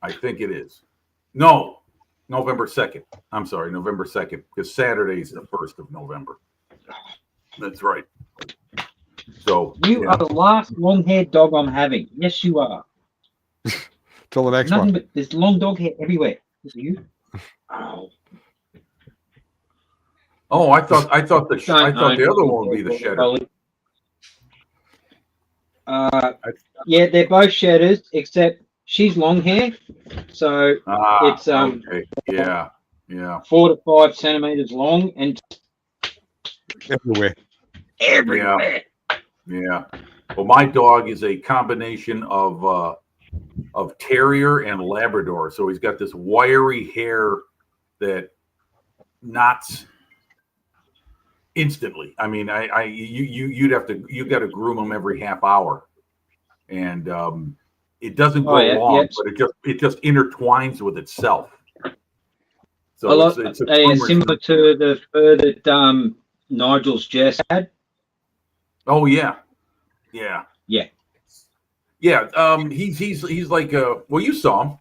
I think it is. No, November 2nd. I'm sorry, November 2nd, because Saturday is the 1st of November. That's right. So You are the last long-haired dog I'm having. Yes, you are. Till the next Nothing one. but there's long dog hair everywhere. Is it you? Oh, I thought the other one would be the shedder. Yeah, they're both shedders, except she's long hair, so it's okay. Yeah. 4 to 5 centimeters long and Everywhere. everywhere. Yeah. Well, my dog is a combination of terrier and Labrador, so he's got this wiry hair that knots instantly. I mean, you'd have to, you got to groom them every half hour, and it doesn't go long, but it just intertwines with itself. So it's a similar to the fur that Nigel's Jess had. Oh yeah. He's like well, you saw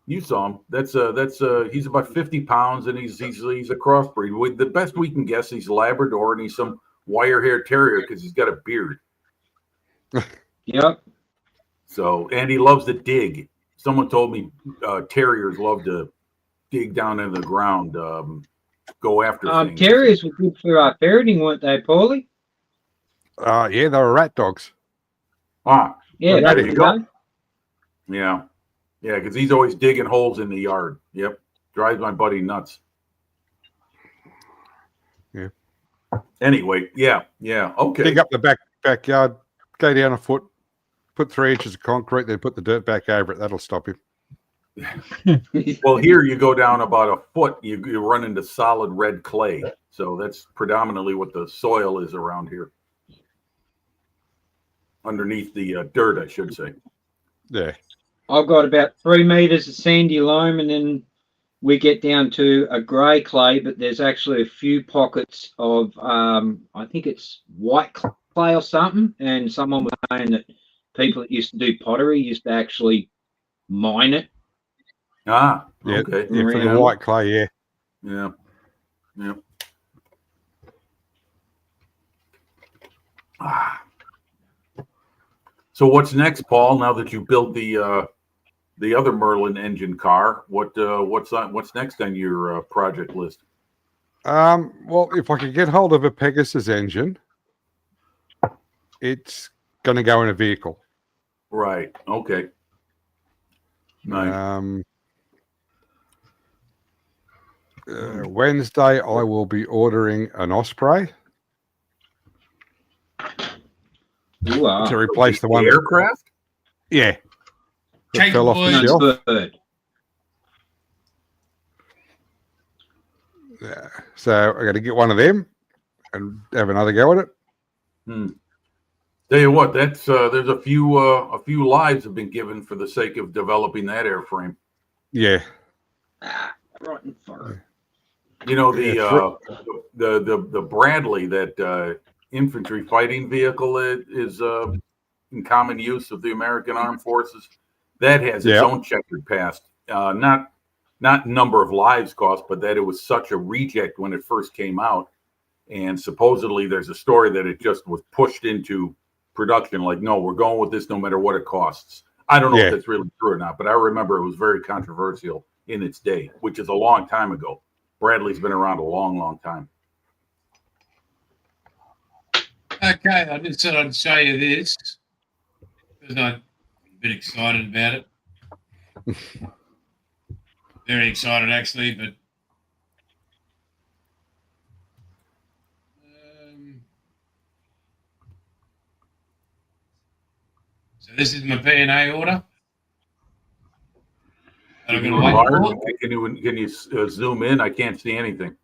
him. That's he's about 50 pounds, and he's a crossbreed. The best we can guess, he's Labrador, and he's some wire hair terrier because he's got a beard. Yep. So, and he loves to dig. Someone told me terriers love to dig down into the ground, go after things. Terriers were good for ferreting, weren't they, Paulie? Yeah, they were rat dogs. Ah, Yeah, there there you go. Yeah, because he's always digging holes in the yard. Yep, drives my buddy nuts. Yeah. Anyway, yeah, okay. Dig up the backyard, go down a foot, put 3 inches of concrete, then put the dirt back over it. That'll stop him. Well, here you go down about a foot, you run into solid red clay. So that's predominantly what the soil is around here. Underneath the dirt, I should say. Yeah. I've got about 3 meters of sandy loam, and then we get down to a grey clay, but there's actually a few pockets of, I think it's white clay or something. And someone was saying that people that used to do pottery used to actually mine it. Ah, Yeah, okay. yeah, for the white clay, yeah. Yeah. So what's next, Paul? Now that you built the other Merlin engine car, what's next on your project list? Well, if I could get hold of a Pegasus engine, it's going to go in a vehicle. Right. Okay. Nice. Wednesday, I will be ordering an Osprey to replace the one. Aircraft? Yeah. That Take fell off the words. shelf. Bird. Yeah. So I got to get one of them and have another go at it. Tell you what, that's there's a few lives have been given for the sake of developing that airframe. Yeah. Right in front. You know, the Bradley, that infantry fighting vehicle that is in common use of the American Armed Forces, that has its own checkered past. Not number of lives cost, but that it was such a reject when it first came out, and supposedly there's a story that it just was pushed into production. Like, no, we're going with this no matter what it costs. I don't know if that's really true or not, but I remember it was very controversial in its day, which is a long time ago. Bradley's been around a long, long time. Okay, I just thought I'd show you this because I'm a bit excited about it. Very excited, actually, but so this is my P&A order. And I'm going to wait for it. Can you zoom in? I can't see anything.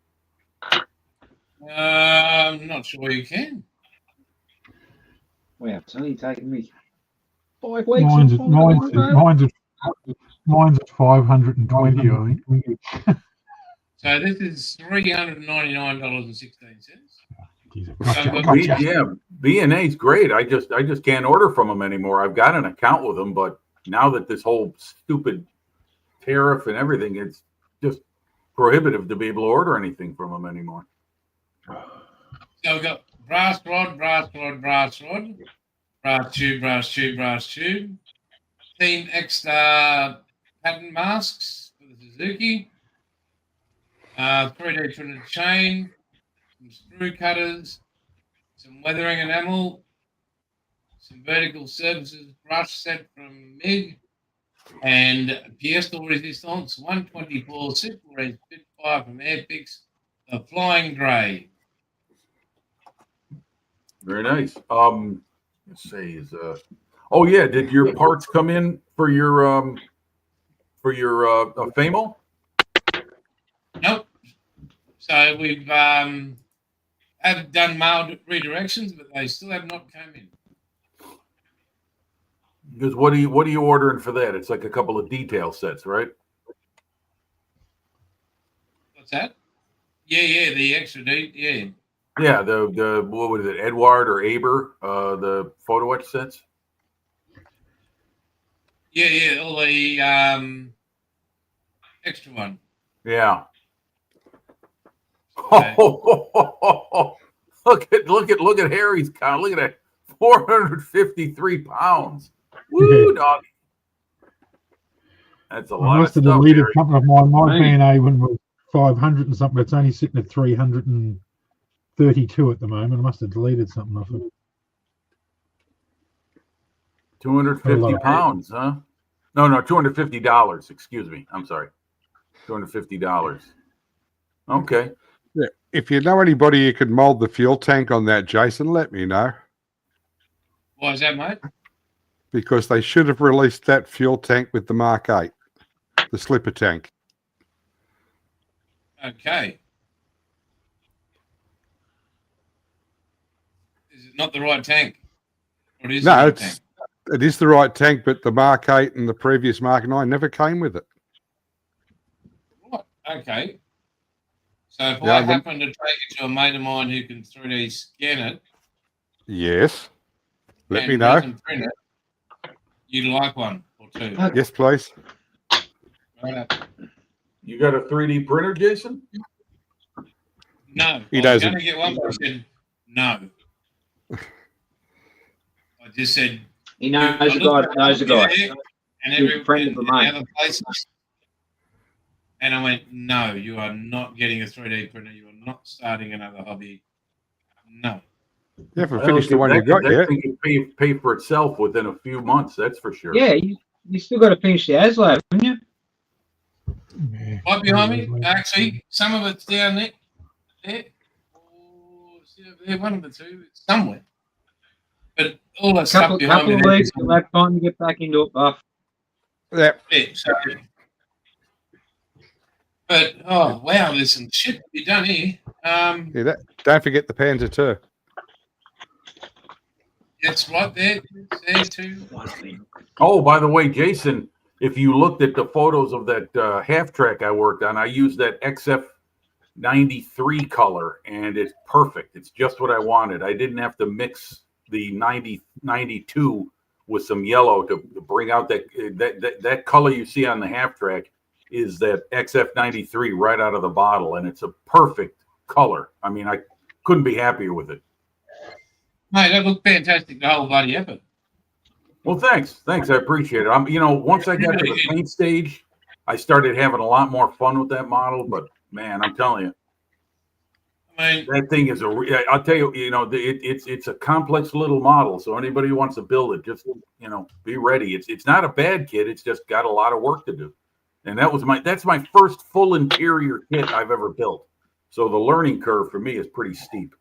I'm not sure you can. Wow, it's only taken me 5 weeks. Mine's at 520, I think. So this is $399.16. Gotcha. B&A's great. I just can't order from them anymore. I've got an account with them, but now that this whole stupid tariff and everything, it's just prohibitive to be able to order anything from them anymore. So we've got brass rod, brass tube, Team Extra pattern masks for the Suzuki, 3D printed chain, some screw cutters, some weathering enamel, some vertical surfaces brush set from MIG, and pièce de résistance 124 Super Res Spitfire from Airfix, the Flying Grey. Very nice. Let's see. Oh yeah, did your parts come in for your Famo? No, So we've have done mail redirections, but they still have not come in. Because what are you ordering for that? It's like a couple of detail sets, right? What's that? Yeah, the extra deep, yeah. Yeah, the what was it, Edward or Aber, the photo etch sets? Yeah, all the extra one. Yeah. Okay. Look at Harry's count. Look at that. 453 pounds. Woo, dog. That's a I lot of must have stuff. deleted Harry. something of mine. My Hey. VNA one was 500 and something. It's only sitting at 332 at the moment. I must have deleted something off it. 250 pounds, huh? No, $250. Excuse me. I'm sorry. $250. Okay. Yeah. If you know anybody who could mold the fuel tank on that, Jason, let me know. Why is that, mate? Because they should have released that fuel tank with the Mark 8, the slipper tank. Okay. Is it not the right tank? Or is it No, the right tank? it is the right tank, but the Mark 8 and the previous Mark 9 never came with it. Right. Okay. So if Yeah, I happen to take it to a mate of mine who can 3D scan it, Yes. Let me and know. resin print it, you'd like one or two. Yes, please. Right up. You got a 3D printer, Jason? No, He I was doesn't. going to get one, but I said no. I just said He knows a guy that knows a guy. and He's a every friend of and mine. other places. And I went, no, you are not getting a 3D printer. You are not starting another hobby. No. You haven't finished the one you got that yet. thing can pay for itself within a few months, that's for sure. Yeah, you still got to finish the ASLab, haven't you? Yeah. Right behind me, actually, some of it's down there. There. Or it's over there, one of the two. It's somewhere. But all the stuff behind Couple me. of there weeks, is- you'll have time to get back into it, Buff. Yeah. Yeah, so, but oh wow, there's some shit to be done here. Don't forget the Panzer II. It's right there. It's there too. Oh, by the way, Jason, if you looked at the photos of that half track I worked on, I used that XF93 color, and it's perfect. It's just what I wanted. I didn't have to mix the 92 with some yellow to bring out that color you see on the half track is that XF93 right out of the bottle, and it's a perfect color. I mean, I couldn't be happier with it. Mate, that looked fantastic the whole bloody effort. Well, thanks. I appreciate it. Once I got to the paint stage, I started having a lot more fun with that model. But man, I'm telling you, I mean, that thing is I'll tell you, it's a complex little model. So anybody who wants to build it, just be ready. It's not a bad kit. It's just got a lot of work to do. And that's my first full interior kit I've ever built. So the learning curve for me is pretty steep.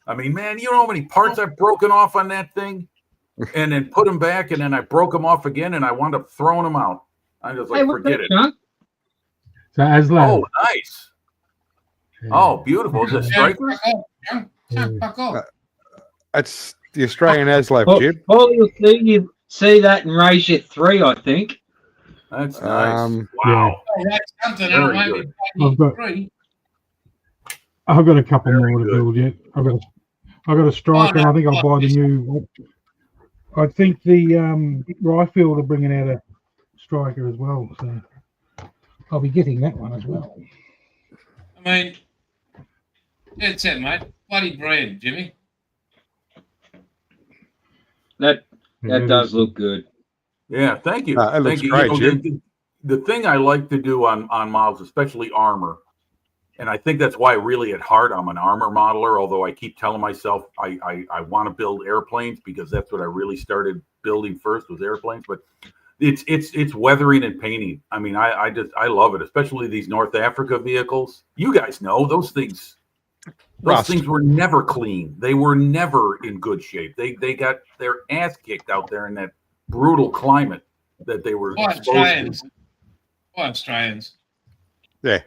I mean, man, you know how many parts I've broken off on that thing, and then put them back, and then I broke them off again, and I wound up throwing them out. I just Hey, what's forget that, it. Chuck? So ASLab. Oh, nice. Oh, beautiful. Is it striker? Fuck off. It's the Australian ASLab, Jim. Paul, you'll see that in Ratio 3, I think. That's nice. Um, Wow. Oh, that's something. Very I good. I've got- I've got a couple Very more to good. build yet. I've got a striker. Oh, no, I think I'll buy the new. I think the Riffield are bringing out a striker as well, so I'll be getting that one as well. I mean, that's it, mate. Bloody brilliant, Jimmy. That does look good. Yeah, thank you. It looks Thank you. great, The thing I like to do on models, especially armor, and I think that's why really at heart I'm an armor modeler, although I keep telling myself I want to build airplanes because that's what I really started building first was airplanes. But it's weathering and painting. I mean, I love it, especially these North Africa vehicles. You guys know those things. Those Rust. things were never clean. They were never in good shape. They got their ass kicked out there in that brutal climate that they were Why exposed to. Australians? Why Australians? Yeah.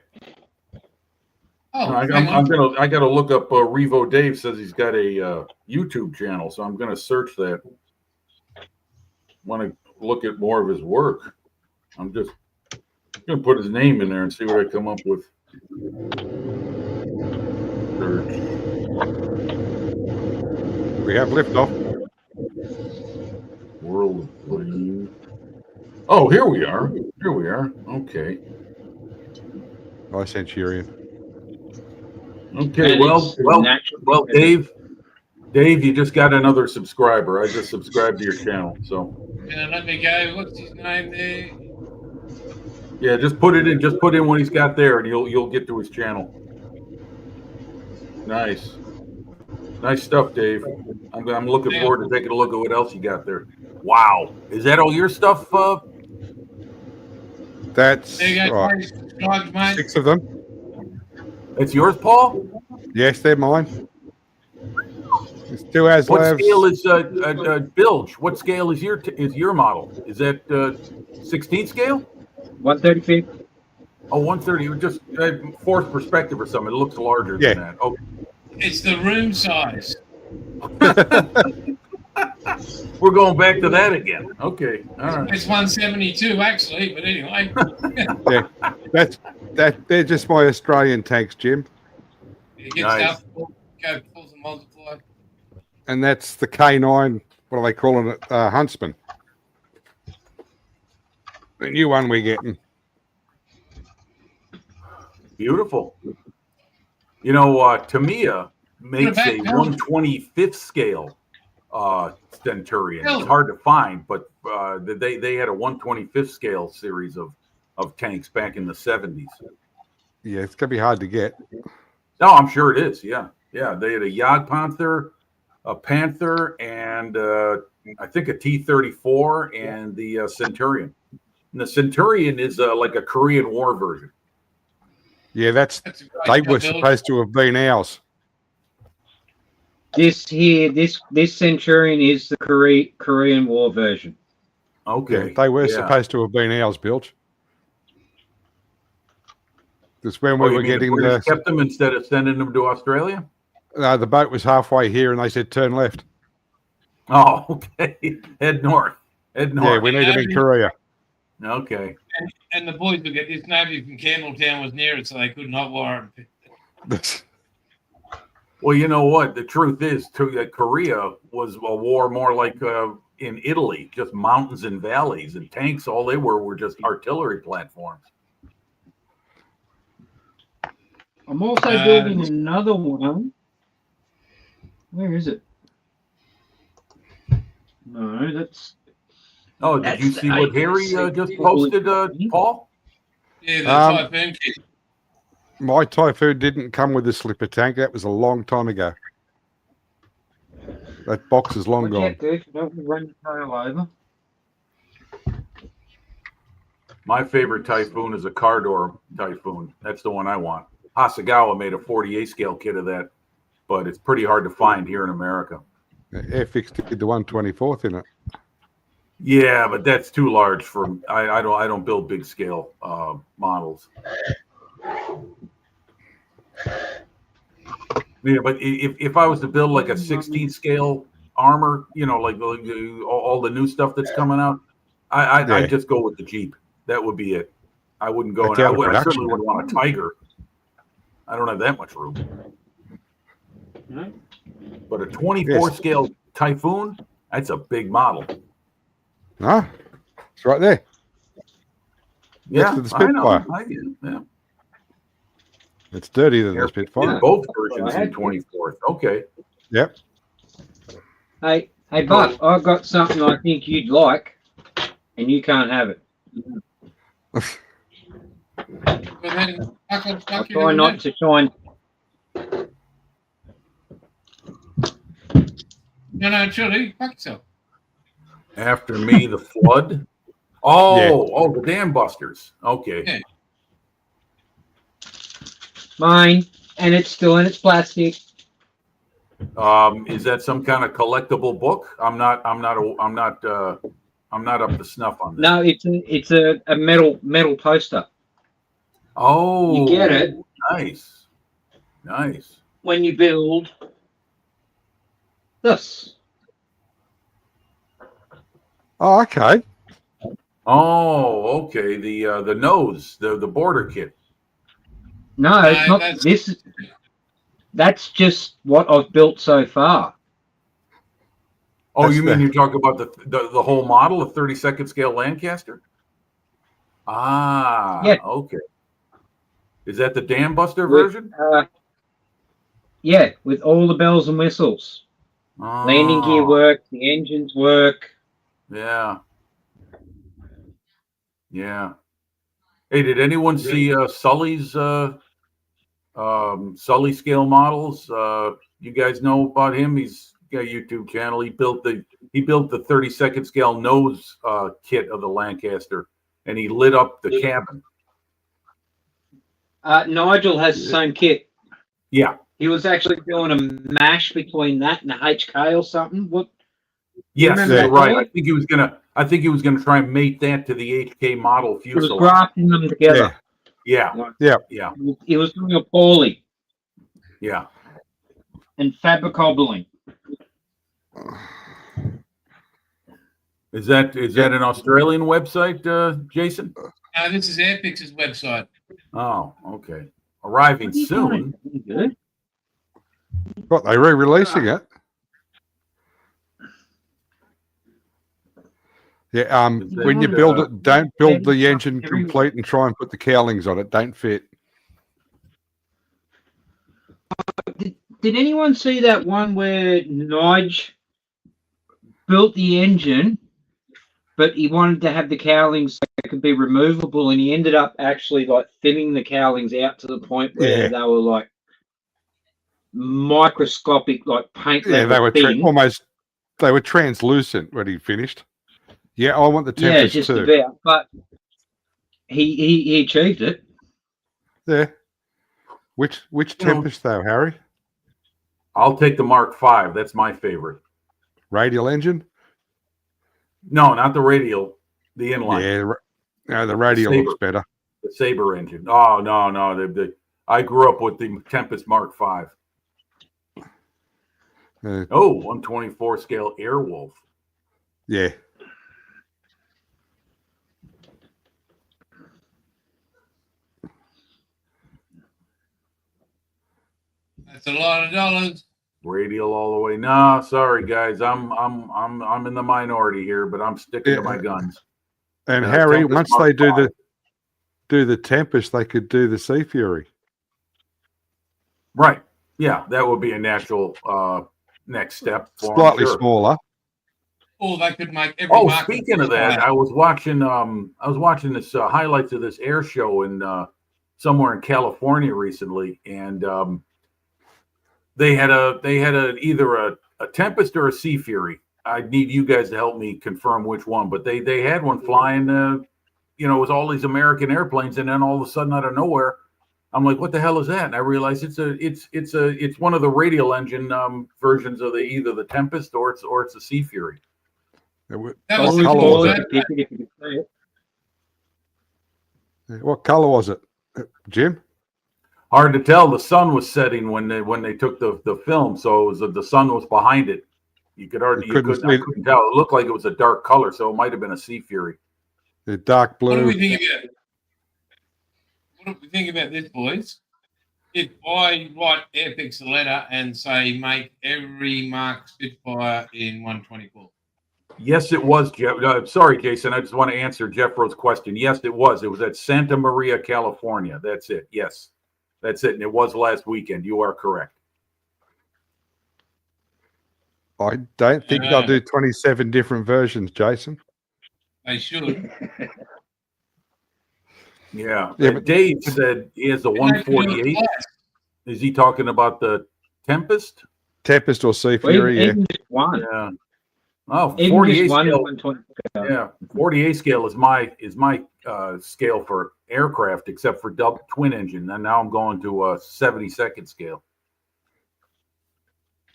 Oh, I hang on. gotta look up. Revo Dave says he's got a YouTube channel, so I'm gonna search that. Want to look at more of his work. I'm just gonna put his name in there and see what I come up with. Search. We have liftoff. World of Bling. Oh, here we are. Here we are. Okay. By Centurion. Okay. And Well, it's well, natural. well, Dave, you just got another subscriber. I just subscribed to your channel. So Let me go. What's his name there? yeah, just put it in. Just put in what he's got there, and you'll get to his channel. Nice. Nice stuff, Dave. I'm looking forward to taking a look at what else you got there. Wow. Is that all your stuff? That's There you go. right. Please subscribe, mate. 6 of them. It's yours, Paul? Yes, they're mine. It's 2 Aslams. What scale is Bilge? What scale is your model? Is that 16 scale? 135. Oh, 130. Just forced perspective or something. It looks larger Yeah. than that. Okay. It's the room size. We're going back to that again. Okay. All right. It's 172 actually, but anyway. They're just my Australian tanks, Jim. You get Nice. stuff, go pulls and multiply. And that's the K9, what are they calling it? Huntsman. The new one we're getting. Beautiful. You know, Tamiya makes a 125th scale Centurion. It's hard to find, but they had a 125th scale series of tanks back in the 70s. Yeah, it's going to be hard to get. No, I'm sure it is. Yeah. Yeah. They had a Jagdpanther, a Panther, and I think a T-34 and the Centurion. And the Centurion is like a Korean War version. Yeah, That's a great they were build. supposed to have been ours. This Centurion is the Korean War version. Okay. Yeah, they were Yeah. supposed to have been ours, Bilge. Because when Oh, we you were mean the getting British kept them instead of sending them to Australia? the boat was halfway here and they said turn left. Oh, okay. Head north. Head Yeah, north. we need them in Korea. Okay. And the boys would get this navy from Campbelltown was near it, so they could not warrant. Well, you know what? The truth is, Korea was a war more like in Italy, just mountains and valleys, and tanks. All they were just artillery platforms. I'm also building another one. Where is it? No, that's. Oh, did you see what Harry just posted, Paul? Yeah, the Um, Typhoon kit. My Typhoon didn't come with a slipper tank. That was a long time ago. That box is long Watch gone. out, Dave, don't run your tail over. My favorite Typhoon is a car door Typhoon. That's the one I want. Hasegawa made a 48 scale kit of that, but it's pretty hard to find here in America. Airfix did the 124th in it. Yeah, but that's too large for I don't build big scale models. Yeah, but if I was to build like a 16 scale armor, you know, like all the new stuff that's coming out, I'd just go with the Jeep. That would be it. I wouldn't go. That's out of I production. certainly wouldn't want a Tiger. I don't have that much room. No? But a 24 scale Typhoon, that's a big model. Huh? It's right there. Yeah, to the I know. Spitfire. Yeah. It's dirtier than the In Spitfire. both versions in 24th. Okay. Yep. Hey, Buff, I've got something I think you'd like, and you can't have it. But then, I'll try not to try and. No, truly, fuck yourself. After me, the flood. Oh, the dam busters. Okay. Yeah. Mine, and it's still in its plastic. Is that some kind of collectible book? I'm not up to snuff on this. No, it's a metal poster. Oh, You get it. Nice. Nice. when you build this. Oh, okay. Oh, okay. The nose, the border kit. No, it's No, not. that's- This. That's just what I've built so far. Oh, That's you mean the- you talk about the whole model of 32nd scale Lancaster? Ah, Yeah. okay. Is that the Dam Buster With, version? Yeah, with all the bells and whistles. Landing gear Oh, work, the engines work. yeah. Yeah. Hey, did anyone see Sully's Sully scale models? You guys know about him? He's got a YouTube channel. He built the 32nd scale nose kit of the Lancaster, and he lit up the cabin. Nigel has the same kit. Yeah. He was actually doing a mash between that and the HK or something. What? Yes, Remember you're that right. guy? I think he was gonna try and mate that to the HK model He was fuselage. grafting them together. Yeah. Yeah. Yeah. He was doing it poorly Yeah. and fabricobbling. Is that an Australian website, Jason? This is Airpix's website. Oh, okay. Arriving What are you soon. doing? Good. What, they re-releasing it? Yeah. When you build it, don't build the engine complete and try and put the cowlings on it. Don't fit. Did anyone see that one where Nige built the engine, but he wanted to have the cowlings that could be removable, and he ended up actually like thinning the cowlings out to the point where Yeah. they were like microscopic, like paint Yeah, level they were thin. almost. They were translucent when he finished. Yeah, I want the Yeah, Tempest just too. about. But he achieved it. Yeah. Which You know- Tempest though, Harry? I'll take the Mark V. That's my favorite. Radial engine? No, not the radial. The inline. Yeah. No, the radial Sabre. looks better. The Sabre engine. Oh no. I grew up with the Tempest Mark V. Oh, 124 scale Airwolf. Yeah. That's a lot of dollars. Radial all the way. Nah, sorry guys. I'm in the minority here, but I'm sticking to my guns. And Yeah, Harry, Tempest once Mark they V. do the Tempest, they could do the Sea Fury. Right. Yeah, that would be a natural next step for 'em, Slightly sure. smaller. Or they could make every Oh, market speaking of that, I was watching this highlights of this air show in somewhere in California recently, and they had either a Tempest or a Sea Fury. I need you guys to help me confirm which one, but they had one flying. It was all these American airplanes, and then all of a sudden, out of nowhere, I'm like, "What the hell is that?" And I realized it's one of the radial engine versions of either the Tempest or it's a Sea Fury. That was What the colour cool was that- it? If you could see it. What color was it, Jim? Hard to tell. The sun was setting when they took the film, so the sun was behind it. You could hardly You couldn't I see- couldn't tell. It looked like it was a dark color, so it might have been a Sea Fury. The dark What do blue. we think about? What do we think about this, boys? If I write Airpix a letter and say make every Mark Spitfire in 124. Yes, it was, Jeff. Sorry, Jason. I just want to answer Jeffro's question. Yes, it was. It was at Santa Maria, California. That's it. Yes, that's it. And it was last weekend. You are correct. I don't think they'll do 27 different versions, Jason. They should. Yeah. Yeah, but- Dave said he has a And they could do it 148. twice. Is he talking about the Tempest? Tempest or Sea Well, Fury, yeah. even just one. Yeah. Oh, Even 48 just one scale. 120. Yeah, 48 scale is my scale for aircraft, except for double twin engine. And now I'm going to a 72nd scale.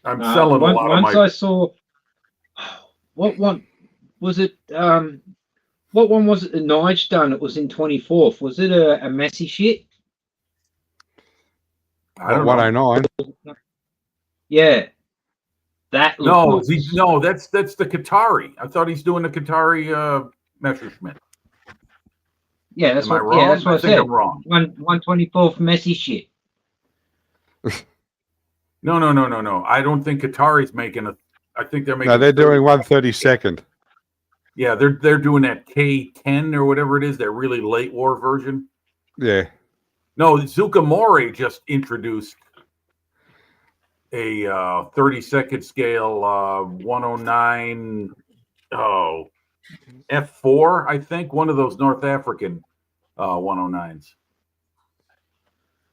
I'm selling a lot of Once my. I saw what one was it? What one was it? The Nige done. It was in 24th. Was it a messy shit? I don't know. 109. Yeah. That No, looks that's the Qatari. I thought he's doing the Qatari Messerschmitt. Yeah, that's Am I what. wrong? Yeah, that's what I, think said. I'm wrong. 124 for Messi shit. No. I don't think Qatari's making a. I think they're making. No, they're doing 132nd. Yeah, they're doing that K10 or whatever it is, that really late war version. Yeah. No, Zucamore just introduced a 32nd scale 109 F4, I think, one of those North African 109s.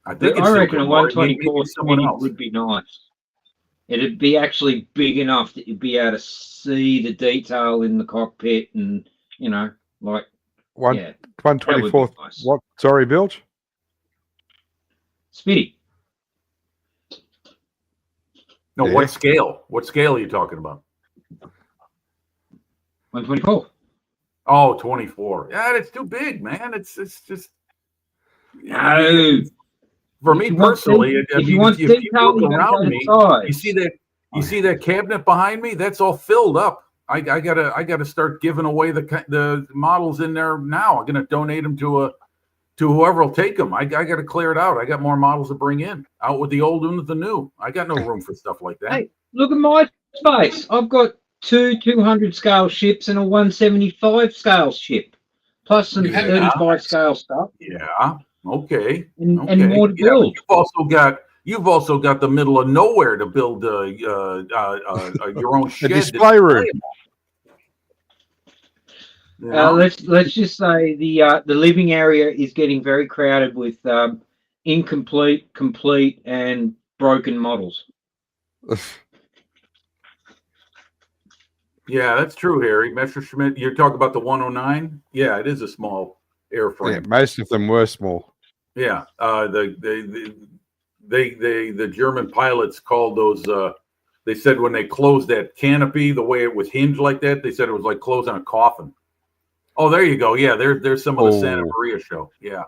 I think it's I reckon a Zucamore, maybe 124 someone else. would be nice. It'd be actually big enough that you'd be able to see the detail in the cockpit, and like One, yeah, 124th. nice. What? Sorry, Bilge? Spitty. No, Yeah. what scale? What scale are you talking about? 124. Oh, 24. Yeah, it's too big, man. It's just No. For If me you want personally, detail- if you want detail, look you gotta around go me, size. you see that cabinet behind me? That's all filled up. I gotta start giving away the models in there now. I'm gonna donate them to whoever will take them. I gotta clear it out. I got more models to bring in. Out with the old and with the new. I got no room for stuff like that. Hey, look at my space. I've got two 200 scale ships and a 175 scale ship, plus some You have 35 scale stuff, Yeah. Okay. and Okay. more to Yeah, but build. you've also got the middle of nowhere to build your own shed. display room. You know? Let's just say the living area is getting very crowded with incomplete, complete, and broken models. Yeah, that's true, Harry. Messerschmitt. You're talking about the 109. Yeah, it is a small Yeah, airframe. most of them were small. Yeah, the German pilots called those. They said when they closed that canopy, the way it was hinged like that, they said it was like closing a coffin. Oh, there you go. Yeah, there's some of the Santa Oh. Maria show. Yeah,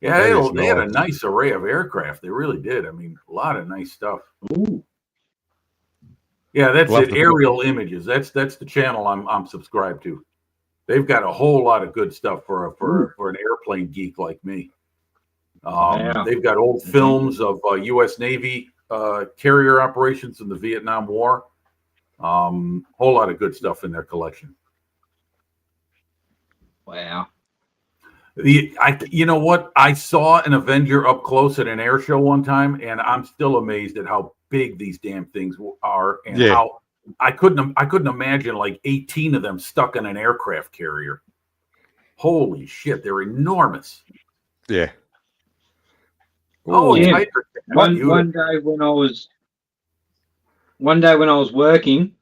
That is they had a nice. nice array of aircraft. They really did. I mean, a lot of nice stuff. Ooh. Yeah, that's Love it. the- Aerial Images. That's the channel I'm subscribed to. They've got a whole lot of good stuff for an airplane geek like me. Yeah. They've got old films of U.S. Navy carrier operations in the Vietnam War. Whole lot of good stuff in their collection. Wow. You know what? I saw an Avenger up close at an air show one time, and I'm still amazed at how big these damn things are, and Yeah. how I couldn't imagine like 18 of them stuck in an aircraft carrier. Holy shit, they're enormous. Yeah. Oh, Yeah. tighter. One day when I was working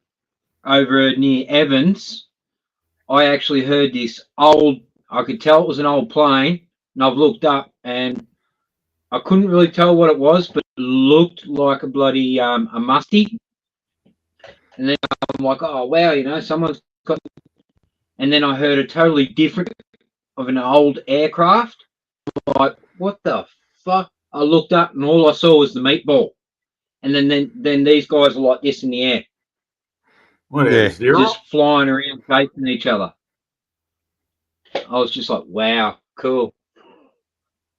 over near Evans, I actually heard this old. I could tell it was an old plane, and I've looked up and I couldn't really tell what it was, but it looked like a bloody a musty. And then I'm like, oh wow, someone's got. And then I heard a totally different of an old aircraft. Like, what the fuck? I looked up and all I saw was the meatball. And then these guys are like this in the air, What Yeah. is zero? just flying around chasing each other. I was just like, wow, cool.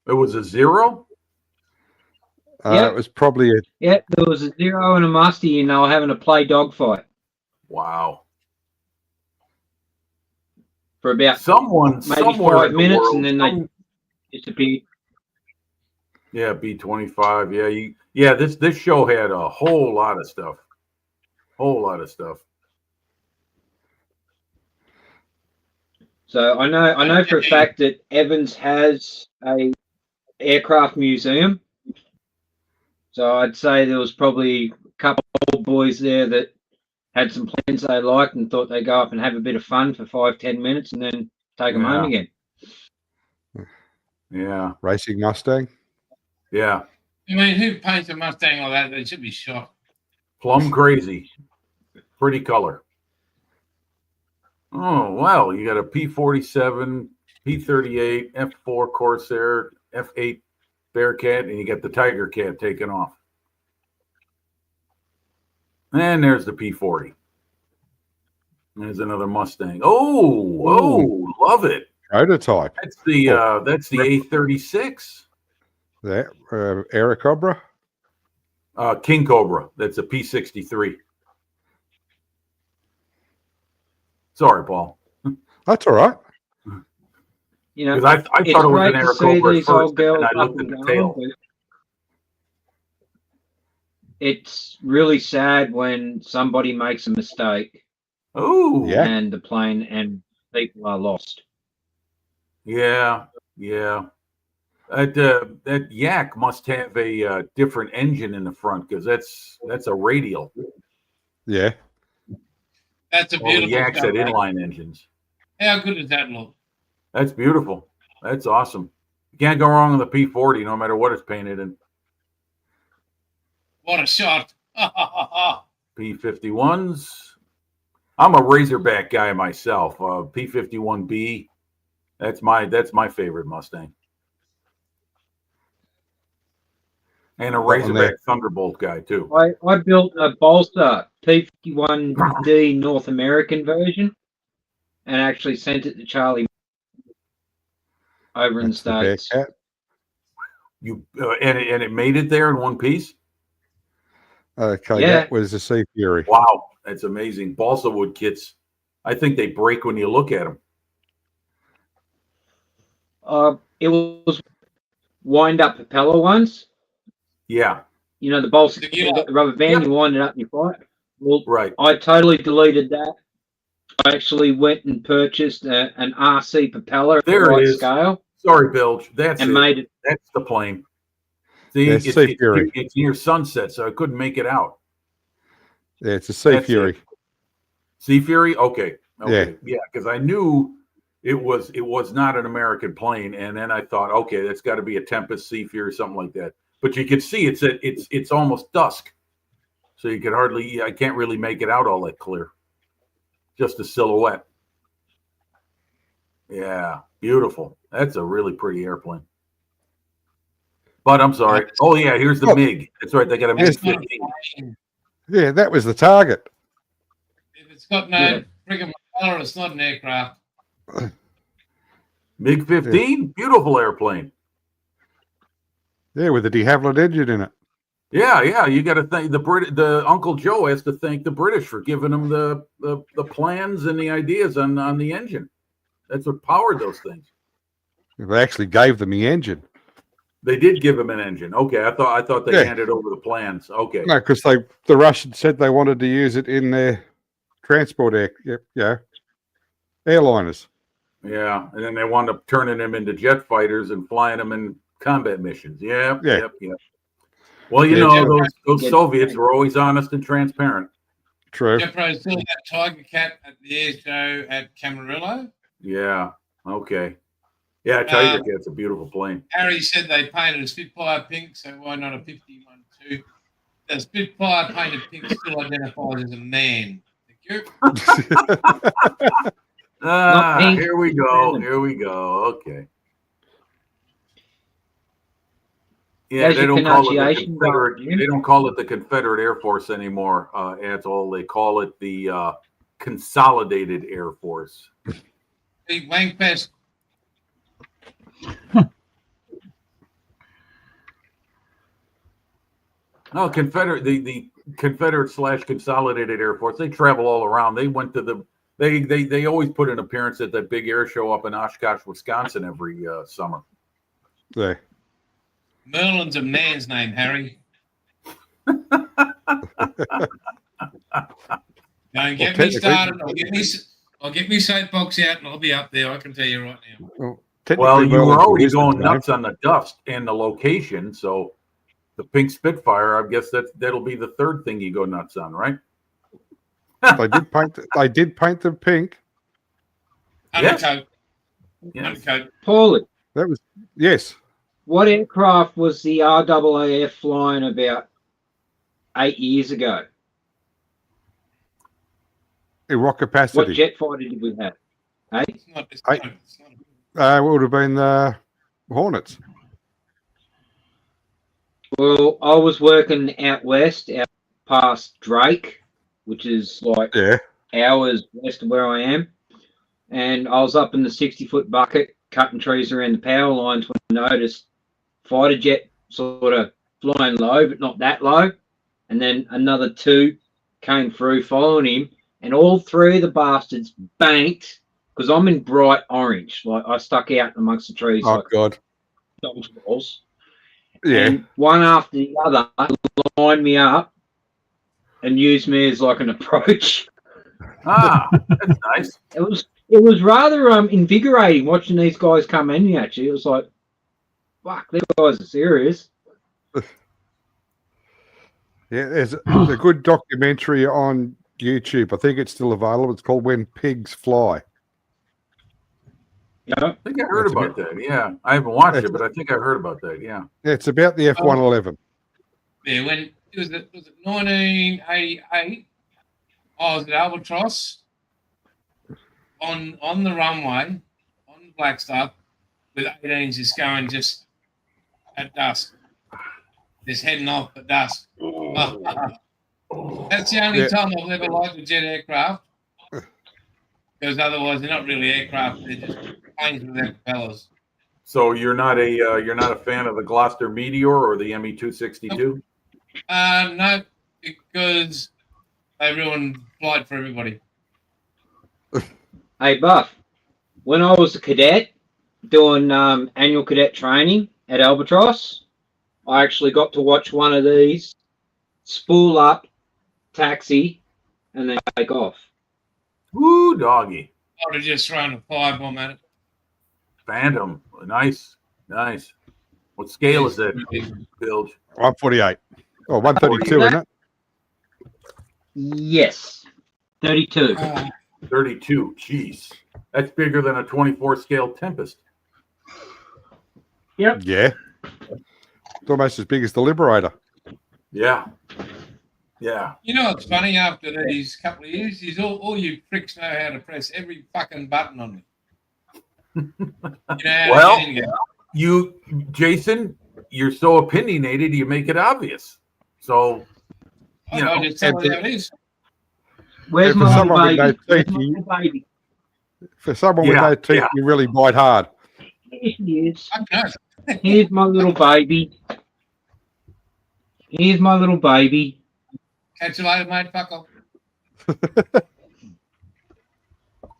It was a zero? Yeah. It was probably a Yeah, there was a zero and a musty, and they were having a play dogfight Wow. for about Someone maybe somewhere 5 in the minutes, world, and then they disappeared. yeah, B-25. Yeah, this show had a whole lot of stuff. So I know for a fact that Evans has a aircraft museum. So I'd say there was probably a couple of boys there that had some planes they liked and thought they'd go up and have a bit of fun for 5-10 minutes and then take them home again. Yeah. racing Mustang. Yeah. I mean, who paints a Mustang like that? They should be shot. Plum crazy. Pretty color. Oh, well, you got a P-47, P-38, F-4 Corsair, F-8 Bearcat, and you get the Tiger Cat taken off. And there's the P40. There's another Mustang. Oh, love it. Prototype. That's the A36. That Airacobra. King Cobra. That's a P63. Sorry, Paul. That's all right. You know, Because I it's thought it was great an to see Airacobra at these first, old girls and I up looked at and the going, tail. but it's really sad when somebody makes a mistake Oh, Yeah. and the plane and people are lost. yeah. That Yak must have a different engine in the front because that's a radial. Yeah. That's a All the beautiful Yaks stuff. had inline engines. How good does that look? That's beautiful. That's awesome. You can't go wrong with the P40, no matter what it's painted in. What a shot. P51s. I'm a Razorback guy myself. P51B. That's my favorite Mustang. And a What one there? Razorback Thunderbolt guy too. I built a Bolster P51D North American version and actually sent it to Charlie over in the That's the States. Bearcat. You and it made it there in one piece. Okay, Yeah. that was the Sea Fury. Wow, that's amazing. Balsa wood kits. I think they break when you look at them. It was wind up propeller ones. Yeah, You know, the Bolster, Yeah. you got the rubber band, Yeah. you wind it up and you fly it. Well, right. I totally deleted that. I actually went and purchased an RC propeller at the There it right is. scale Sorry, Bilge. That's and it. made it. That's the plane. See, That's it's, Sea it's, Fury. it's near sunset, so I couldn't make it out. Yeah, it's a Sea That's Fury. Sea Fury? Okay. Yeah. Yeah, because I knew it was not an American plane, and then I thought, okay, that's got to be a Tempest Sea Fury, something like that. But you can see it's almost dusk, so you could hardly. I can't really make it out all that clear. Just a silhouette. Yeah, beautiful. That's a really pretty airplane. But I'm sorry. Oh yeah, here's the Oh. MiG. That's right. They got a Yes. MiG 15. Yeah, that was the target. If it's got no friggin' propeller, it's not an aircraft. MiG 15, beautiful airplane. Yeah, with the de Havilland engine in it. Yeah. You got to thank the Uncle Joe has to thank the British for giving him the plans and the ideas on the engine. That's what powered those things. They actually gave them the engine. They did give him an engine. Okay, I thought they Yeah. handed over the plans. Okay. No, because the Russians said they wanted to use it in their transport airliners. Yeah, and then they wound up turning them into jet fighters and flying them in combat missions. Yep. Well, you Yeah, know, yeah. those Soviets were always honest and transparent. True. Jeffro saw that Tiger Cat at the air show at Camarillo. Yeah. Okay. Yeah, Tiger Cat's a beautiful plane. Harry said they painted a Spitfire pink, so why not a 51-2? The Spitfire painted pink still identifies as a man. Thank you. Not pink. Here we go. Okay. Yeah, There's they your don't call it the pronunciation, Confederate. Jim. They don't call it the Confederate Air Force anymore. At all, they call it the Consolidated Air Force. Big wank fest. No, Confederate. The Confederate / Consolidated Air Force. They travel all around. They went to the. They always put an appearance at that big air show up in Oshkosh, Wisconsin every summer. There. Merlin's a man's name, Harry. Don't get me technically- started. I'll get me soapbox out and I'll be up there. I can tell you right now. Well, Well, you were Merlin's already a going business nuts on the dust and the location, so the pink Spitfire. I guess that'll be the third thing you go nuts on, right? name. They did paint them pink. Yes. Undercoat. Yes. Undercoat. Paulie, That was yes. what aircraft was the RAAF flying about 8 years ago? In what What capacity? jet fighter did we have? Hey? It's not. It would have been the Hornets. Well, I was working out west, out past Drake, which is like Yeah. hours west of where I am. And I was up in the 60-foot bucket cutting trees around the power lines when I noticed fighter jet sort of flying low, but not that low. And then another two came through following him, and all three of the bastards banked because I'm in bright orange. Like I stuck out amongst the trees Oh like God. dog's balls. Yeah. And one after the other lined me up and used me as like an approach. Ah, that's nice. It was rather invigorating watching these guys come in. Actually, it was like, fuck, these guys are serious. Yeah, there's a good documentary on YouTube. I think it's still available. It's called When Pigs Fly. Yeah, I think I heard That's a about that. Yeah, I haven't watched it, but I think I heard about that. Yeah. It's about the F-111. Yeah, when was it 1988? I was at Albatross on the runway on the Blackstuff with 18s just going just at dusk, just heading off at dusk. That's the only Yeah. time I've ever liked a jet aircraft, because otherwise they're not really aircraft; they're just planes without propellers. So you're not a fan of the Gloucester Meteor or the ME-262? No, because they ruined flight for everybody. Hey, Buff, when I was a cadet doing annual cadet training at Albatross, I actually got to watch one of these spool up, taxi, and then take off. Woo, doggy. I would have just thrown a firebomb at it. Phantom. Nice. Nice. What scale is that, Bilge? 148. Oh, 132, isn't it? Yes, 32. 32. Jeez. That's bigger than a 24 scale Tempest. Yeah. It's almost as big as the Liberator. Yeah. Yeah. You know what's funny? After these couple of years, is all you pricks know how to press every fucking button on me. You know how Well, to get in You, Jason, you're so opinionated, you make it obvious. So, I you know, just tell you how it is. Where's and for my someone with little no baby? Where's teeth, my you- little baby? For someone with Yeah, no teeth, yeah. you really bite hard. Here she is. I know. Here's my little baby. Here's my little baby. Catch you later, mate. Fuck off.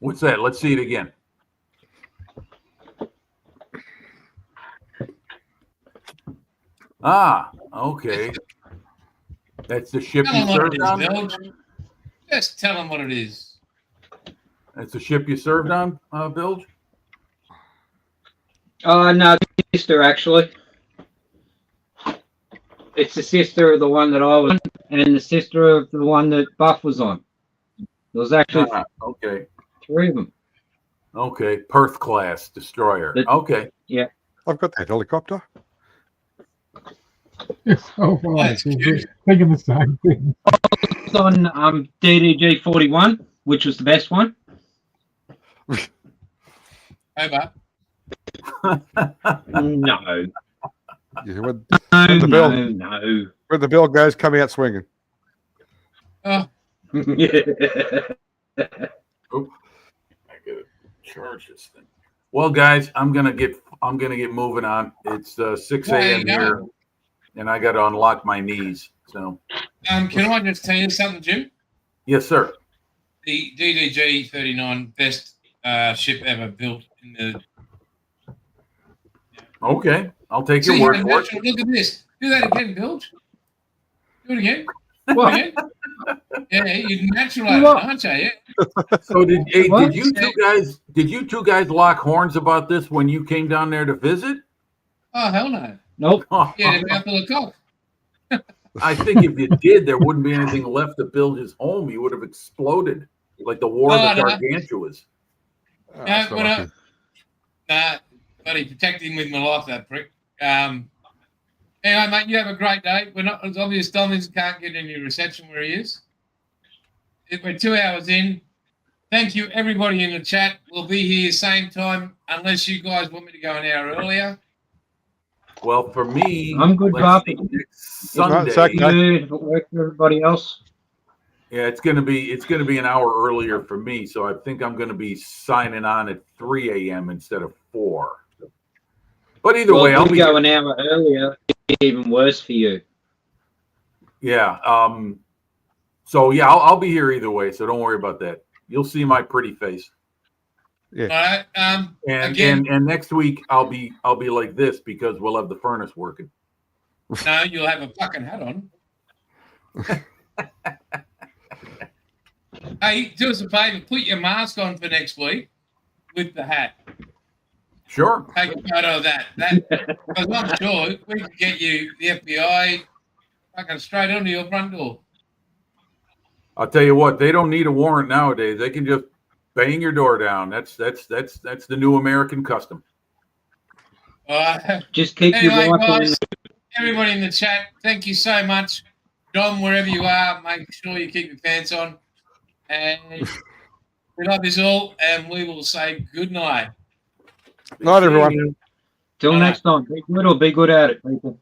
what's that? Let's see it again. Ah, okay. That's the ship Tell you them what served it is, on? Bilge. Just tell them what it is. That's the ship you served on, Bilge? No, sister, actually. It's the sister of the one that I was on, and the sister of the one that Buff was on. There was actually Ah, okay. 3 of them. Okay. Perth class destroyer. The- Okay. I've got that helicopter. It's so funny. That's cute. Thinking the same thing. It's on DDG 41, which was the best one. Over. No, Yeah, when no, the bell- no. when the bell goes, come out swinging. Oh, I gotta charge this thing. Well, guys, I'm gonna get moving on. It's 6 There you a.m. go. here, and I gotta unlock my knees. So, can I just tell you something, Jim? yes, sir. The DDG 39 best ship ever built in the. Okay, I'll take See, your word how for it. natural- look at this. Do that again, Bilge. Do it again. What? Again. Yeah, you're naturalized, aren't you? Yeah. So did What? you two guys lock horns about this when you came down there to visit? Oh, hell no. Nope. Yeah, the mouth of the cock. I think if you did, there wouldn't be anything left to build his home. He would have exploded like the War of the Oh, no. Gargantuas. Oh, Yeah, so when lucky. buddy, protect him with my life, that prick. Anyway, mate, you have a great day. We're not, it's obvious Dominic can't get any reception where he is. We're 2 hours in. Thank you, everybody in the chat. We'll be here same time, unless you guys want me to go an hour earlier. Well, for me, I'm good, let's see, Bob. next No, Sunday. it's okay. Good. If it works for everybody else. Yeah, it's gonna be an hour earlier for me, so I think I'm gonna be signing on at 3 a.m. instead of 4. But either way, I'll we be go an hour earlier. Even worse for you. yeah. So yeah, I'll be here either way, so don't worry about that. You'll see my pretty face. All right. And Again- and next week I'll be like this because we'll have the furnace working. No, you'll have a fucking hat on. Hey, do us a favor. Put your mask on for next week with the hat. Sure. Take a photo of that. Because I'm sure we can get you the FBI fucking straight onto your front door. I'll tell you what, they don't need a warrant nowadays. They can just bang your door down. That's the new American custom. All right. Just keep Anyway, your rifle in guys, everybody in the chat, thank you so much. Dom, wherever you are, make sure you keep your pants on. And we love you all, and we will say good night. Night, everyone. Till All next time. Be good or be good at it, people.